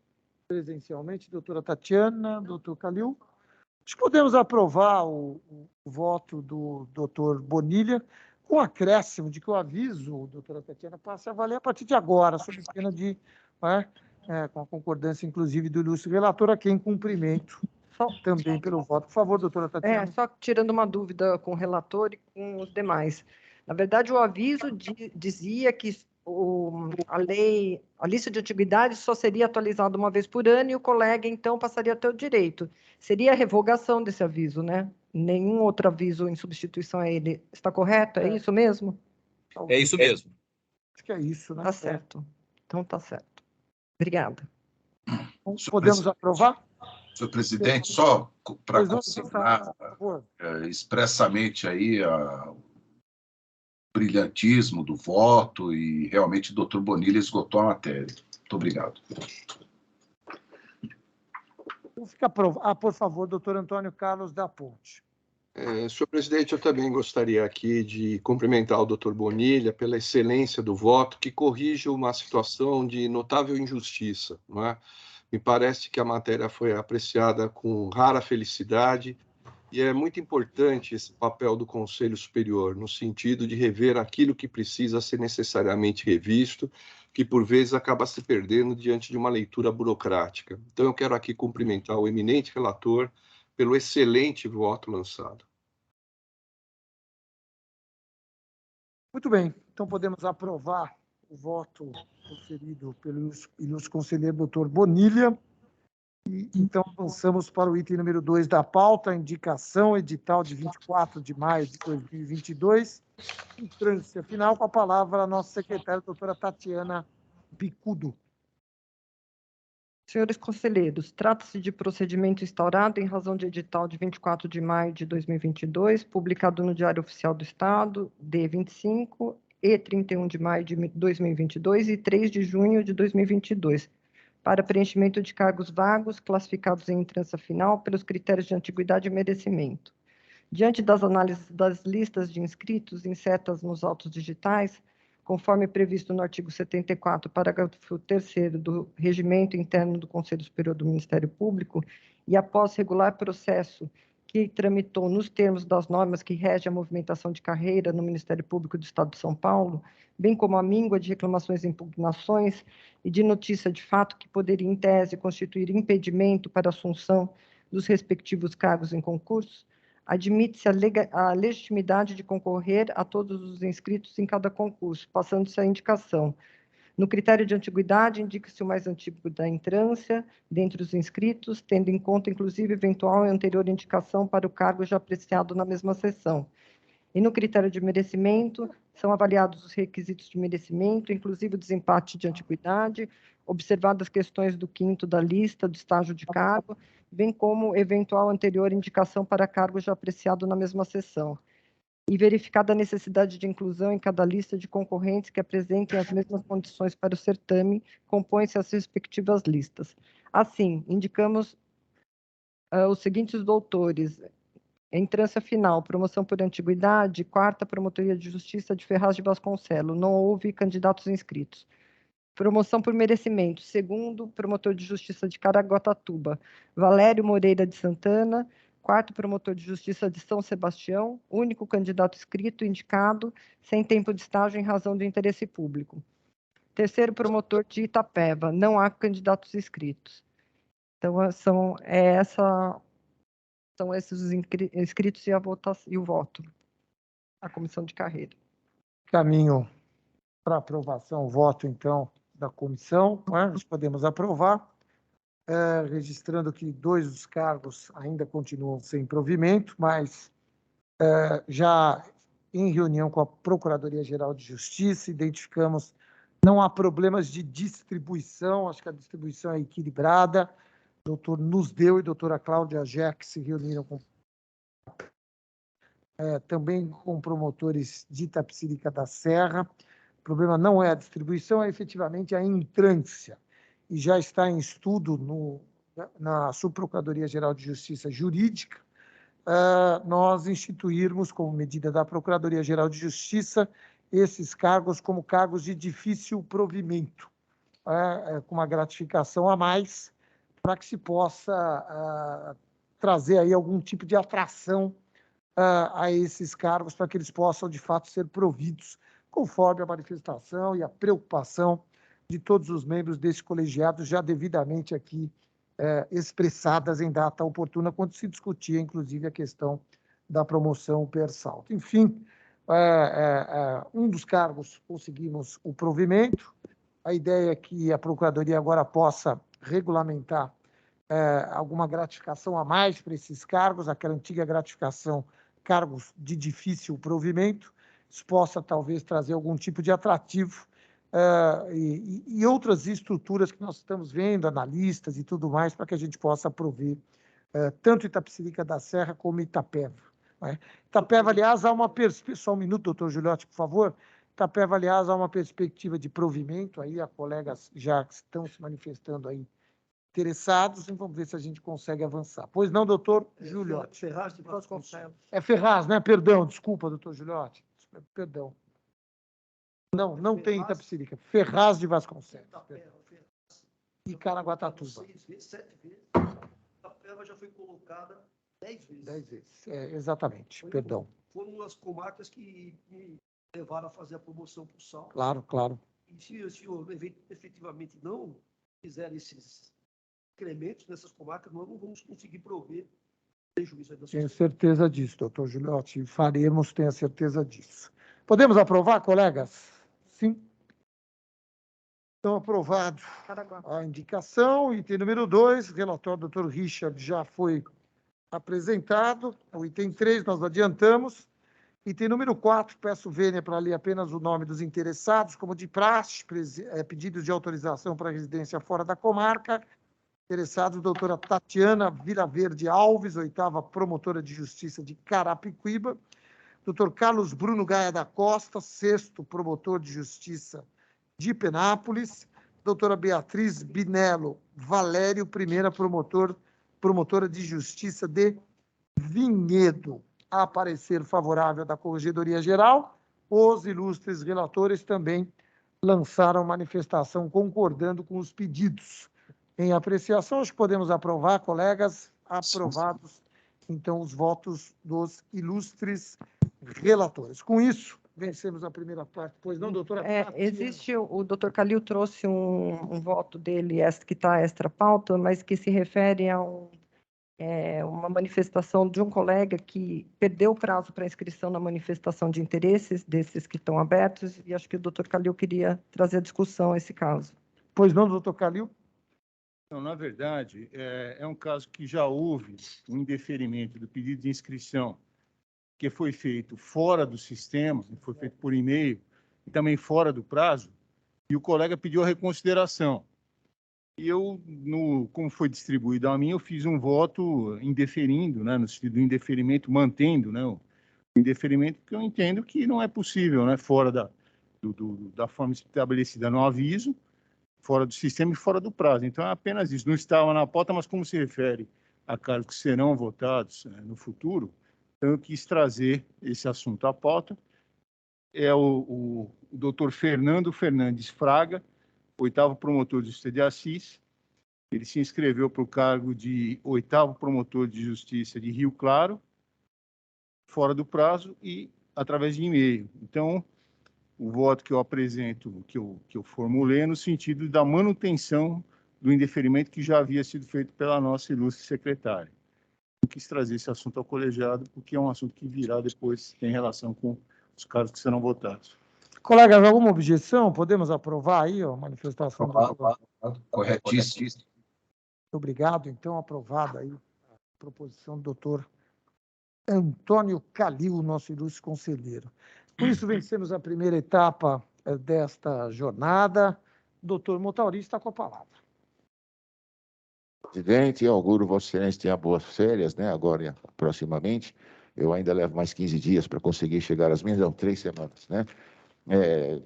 Presencialmente, doutora Tatiana, doutor Calil. Acho que podemos aprovar o voto do doutor Bonilha, com acréscimo de que o aviso, doutora Tatiana, passe a valer a partir de agora, sob pena de, com a concordância, inclusive, do ilustre relator, a quem cumprimento também pelo voto. Por favor, doutora Tatiana. Só tirando uma dúvida com o relator e com os demais. Na verdade, o aviso dizia que a lista de antiguidades só seria atualizada uma vez por ano e o colega, então, passaria a ter o direito. Seria a revogação desse aviso, né? Nenhum outro aviso em substituição a ele. Está correto? É isso mesmo? É isso mesmo. Acho que é isso, né? Tá certo. Então, tá certo. Obrigada. Podemos aprovar? Senhor presidente, só para consignar expressamente aí o brilhantismo do voto, e realmente o doutor Bonilha esgotou a matéria. Muito obrigado. Fica aprovado. Por favor, doutor Antônio Carlos da Ponte. Senhor presidente, eu também gostaria aqui de cumprimentar o doutor Bonilha pela excelência do voto, que corrige uma situação de notável injustiça, não é? Me parece que a matéria foi apreciada com rara felicidade, e é muito importante esse papel do Conselho Superior, no sentido de rever aquilo que precisa ser necessariamente revisto, que por vezes acaba se perdendo diante de uma leitura burocrática. Então, eu quero aqui cumprimentar o eminente relator pelo excelente voto lançado. Muito bem, então podemos aprovar o voto proferido pelo ilustre conselheiro doutor Bonilha. E, então, avançamos para o item número 2 da pauta, indicação edital de 24 de maio de 2022, em trânsito final, com a palavra a nossa secretária, doutora Tatiana Bicudo. Senhores conselheiros, trata-se de procedimento instaurado em razão de edital de 24 de maio de 2022, publicado no Diário Oficial do Estado, D25, e 31 de maio de 2022 e 3 de junho de 2022, para preenchimento de cargos vagos classificados em entrância final pelos critérios de antiguidade e merecimento. Diante das análises das listas de inscritos insertas nos autos digitais, conforme previsto no artigo 74, parágrafo 3º do Regimento Interno do Conselho Superior do Ministério Público, e após regular processo que tramitou nos termos das normas que regem a movimentação de carreira no Ministério Público do Estado de São Paulo, bem como a míngua de reclamações e impugnações e de notícia de fato que poderia, em tese, constituir impedimento para a assunção dos respectivos cargos em concurso, admite-se a legitimidade de concorrer a todos os inscritos em cada concurso, passando-se a indicação. No critério de antiguidade, indica-se o mais antigo da entrância, dentre os inscritos, tendo em conta, inclusive, eventual e anterior indicação para o cargo já apreciado na mesma sessão. E no critério de merecimento, são avaliados os requisitos de merecimento, inclusive o desempate de antiguidade, observadas questões do 5º da lista do estágio de cargo, bem como eventual anterior indicação para cargo já apreciado na mesma sessão, e verificada a necessidade de inclusão em cada lista de concorrentes que apresentem as mesmas condições para o certame, compõem-se as respectivas listas. Assim, indicamos os seguintes doutores: entrância final, promoção por antiguidade, 4ª Promotoria de Justiça de Ferraz de Vasconcelos, não houve candidatos inscritos. Promoção por merecimento, 2º Promotor de Justiça de Caraguatatuba, Valério Moreira de Santana, 4º Promotor de Justiça de São Sebastião, único candidato inscrito, indicado, sem tempo de estágio em razão do interesse público. 3º Promotor de Itapeva, não há candidatos inscritos. Então, são esses os inscritos e, e o voto, a comissão de carreira. Caminho para aprovação, voto, então, da comissão. Nós podemos aprovar, registrando que 2 dos cargos ainda continuam sem provimento, mas já em reunião com a Procuradoria-Geral de Justiça, identificamos não há problemas de distribuição, acho que a distribuição é equilibrada. O doutor Nusdeu e a doutora Cláudia Jeck se reuniram também com promotores de Itapecerica da Serra. O problema não é a distribuição, é efetivamente a entrância. E já está em estudo na Subprocuradoria-Geral de Justiça Jurídica, nós instituirmos, como medida da Procuradoria-Geral de Justiça, esses cargos como cargos de difícil provimento, com uma gratificação a mais, para que se possa trazer aí algum tipo de atração a esses cargos, para que eles possam, de fato, ser providos, conforme a manifestação e a preocupação de todos os membros desse colegiado, já devidamente aqui expressadas em data oportuna, quando se discutia, inclusive, a questão da promoção per salto. Enfim, um dos cargos conseguimos o provimento. A ideia é que a Procuradoria agora possa regulamentar alguma gratificação a mais para esses cargos, aquela antiga gratificação, cargos de difícil provimento, isso possa talvez trazer algum tipo de atrativo e outras estruturas que nós estamos vendo, analistas e tudo mais, para que a gente possa prover tanto Itapecerica da Serra como Itapeva. Né? Itapeva, aliás, há uma perspectiva... Só um minuto, doutor Giuliotti, por favor. Itapeva, aliás, há uma perspectiva de provimento, aí há colegas já que estão se manifestando aí interessados, e vamos ver se a gente consegue avançar. Pois não, doutor Giuliotti? Ferraz de Vasconcelos. É Ferraz, né? Perdão, desculpa, doutor Giuliotti. Perdão. Não tem Itapecerica. Ferraz de Vasconcelos. E Caraguatatuba. 6 vezes, 7 vezes. Itapeva já foi colocada 10 vezes. 10 vezes, exatamente, perdão. Foram as comarcas que me levaram a fazer a promoção para o sal. Claro, claro. E se o senhor efetivamente não fizer esses incrementos nessas comarcas, nós não vamos conseguir prover prejuízo. Tenho certeza disso, doutor Giuliotti. Faremos, tenho certeza disso. Podemos aprovar, colegas? Sim. Então, aprovado a indicação. Item número 2, relatório do doutor Richard já foi apresentado. O item 3, nós adiantamos. Item número 4, peço vênia para ler apenas o nome dos interessados, como de praxe, pedidos de autorização para residência fora da comarca. Interessados, doutora Tatiana Vilaverde Alves, 8ª Promotora de Justiça de Carapicuíba. Doutor Carlos Bruno Gaia da Costa, 6º Promotor de Justiça de Penápolis. Doutora Beatriz Binello Valério, 1ª Promotora de Justiça de Vinhedo. A parecer favorável da Corregedoria Geral, os ilustres relatores também lançaram manifestação concordando com os pedidos. Em apreciação, acho que podemos aprovar, colegas, aprovados, então, os votos dos ilustres relatores. Com isso, vencemos a primeira parte. Pois não, doutora? Existe, o doutor Calil trouxe um voto dele, que está extra pauta, mas que se refere a uma manifestação de um colega que perdeu o prazo para inscrição na manifestação de interesses desses que estão abertos, e acho que o doutor Calil queria trazer a discussão a esse caso. Pois não, doutor Calil? Não, na verdade, é um caso que já houve um indeferimento do pedido de inscrição, que foi feito fora do sistema, foi feito por e-mail, e também fora do prazo, e o colega pediu a reconsideração. E eu, como foi distribuído a mim, eu fiz um voto indeferindo, né, no sentido do indeferimento, mantendo, né, o indeferimento, que eu entendo que não é possível, né, fora da forma estabelecida no aviso, fora do sistema e fora do prazo. Então, é apenas isso. Não estava na pauta, mas como se refere a cargos que serão votados no futuro, então eu quis trazer esse assunto à pauta. É o doutor Fernando Fernandes Fraga, 8º promotor de justiça de Assis. Ele se inscreveu para o cargo de 8º promotor de justiça de Rio Claro, fora do prazo e através de e-mail. Então, o voto que eu apresento, que eu formulei, é no sentido da manutenção do indeferimento que já havia sido feito pela nossa ilustre secretária. Eu quis trazer esse assunto ao colegiado, porque é um assunto que virá depois, tem relação com os casos que serão votados. Colegas, alguma objeção? Podemos aprovar aí a manifestação do... Corretíssimo. Muito obrigado. Então, aprovada aí a proposição do doutor Antônio Calil, nosso ilustre conselheiro. Com isso, vencemos a primeira etapa desta jornada. Doutor Montauri está com a palavra. Presidente, eu auguro Vossa Excelência tenha boas férias, né? Agora, proximamente. Eu ainda levo mais 15 dias para conseguir chegar às minhas, não, 3 semanas, né?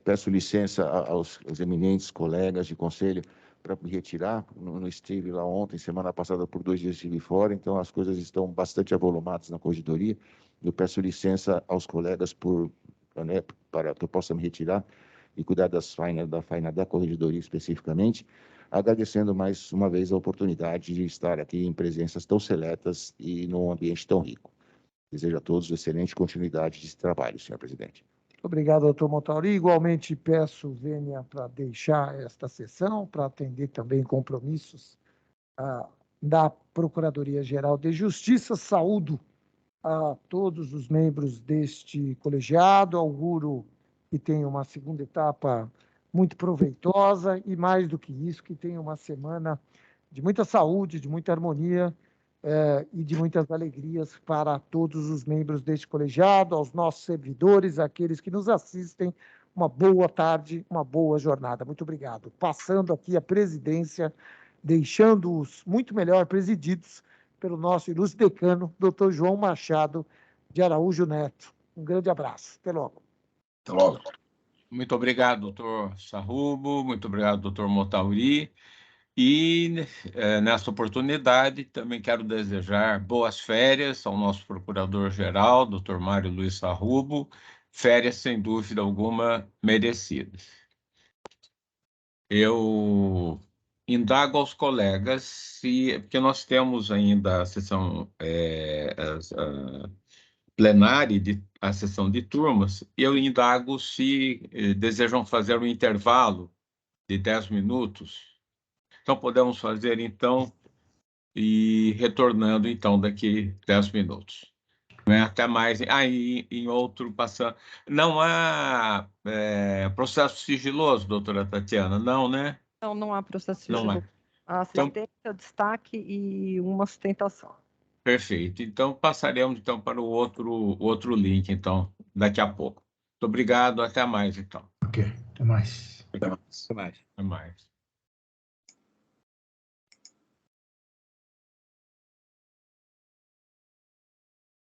Peço licença aos eminentes colegas de conselho para me retirar. Não estive lá ontem, semana passada, por 2 dias estive fora, então as coisas estão bastante avolumadas na corregedoria. Eu peço licença aos colegas para que eu possa me retirar e cuidar da faina da corregedoria especificamente, agradecendo mais uma vez a oportunidade de estar aqui em presenças tão seletas e num ambiente tão rico. Desejo a todos excelente continuidade de trabalho, senhor presidente. Obrigado, doutor Montauri. Igualmente peço vênia para deixar esta sessão, para atender também compromissos da Procuradoria-Geral de Justiça. Saúdo a todos os membros deste colegiado, auguro que tenha uma segunda etapa muito proveitosa e, mais do que isso, que tenha uma semana de muita saúde, de muita harmonia e de muitas alegrias para todos os membros deste colegiado, aos nossos servidores, aqueles que nos assistem. Uma boa tarde, uma boa jornada. Muito obrigado. Passando aqui a presidência, deixando-os muito melhor presididos pelo nosso ilustre decano, doutor João Machado de Araújo Neto. Um grande abraço. Até logo. Até logo. Muito obrigado, doutor Sarrubo. Muito obrigado, doutor Montauri. E, nesta oportunidade, também quero desejar boas férias ao nosso procurador-geral, doutor Mário Luiz Sarrubo, férias, sem dúvida alguma, merecidas. Eu indago aos colegas, porque nós temos ainda a sessão plenária, a sessão de turmas, e eu indago se desejam fazer um intervalo de 10 minutos. Então, podemos fazer, então, e retornando, então, daqui 10 minutos. Até mais. Aí, em outro, passando... Não há processo sigiloso, doutora Tatiana? Não, né? Não há processo Não sigiloso. há. A assistência, destaque e uma sustentação. Perfeito. Então, passaremos, então, para o outro link, então, daqui a pouco. Muito obrigado. Até mais, então. Ok, até mais. Até mais. Até mais.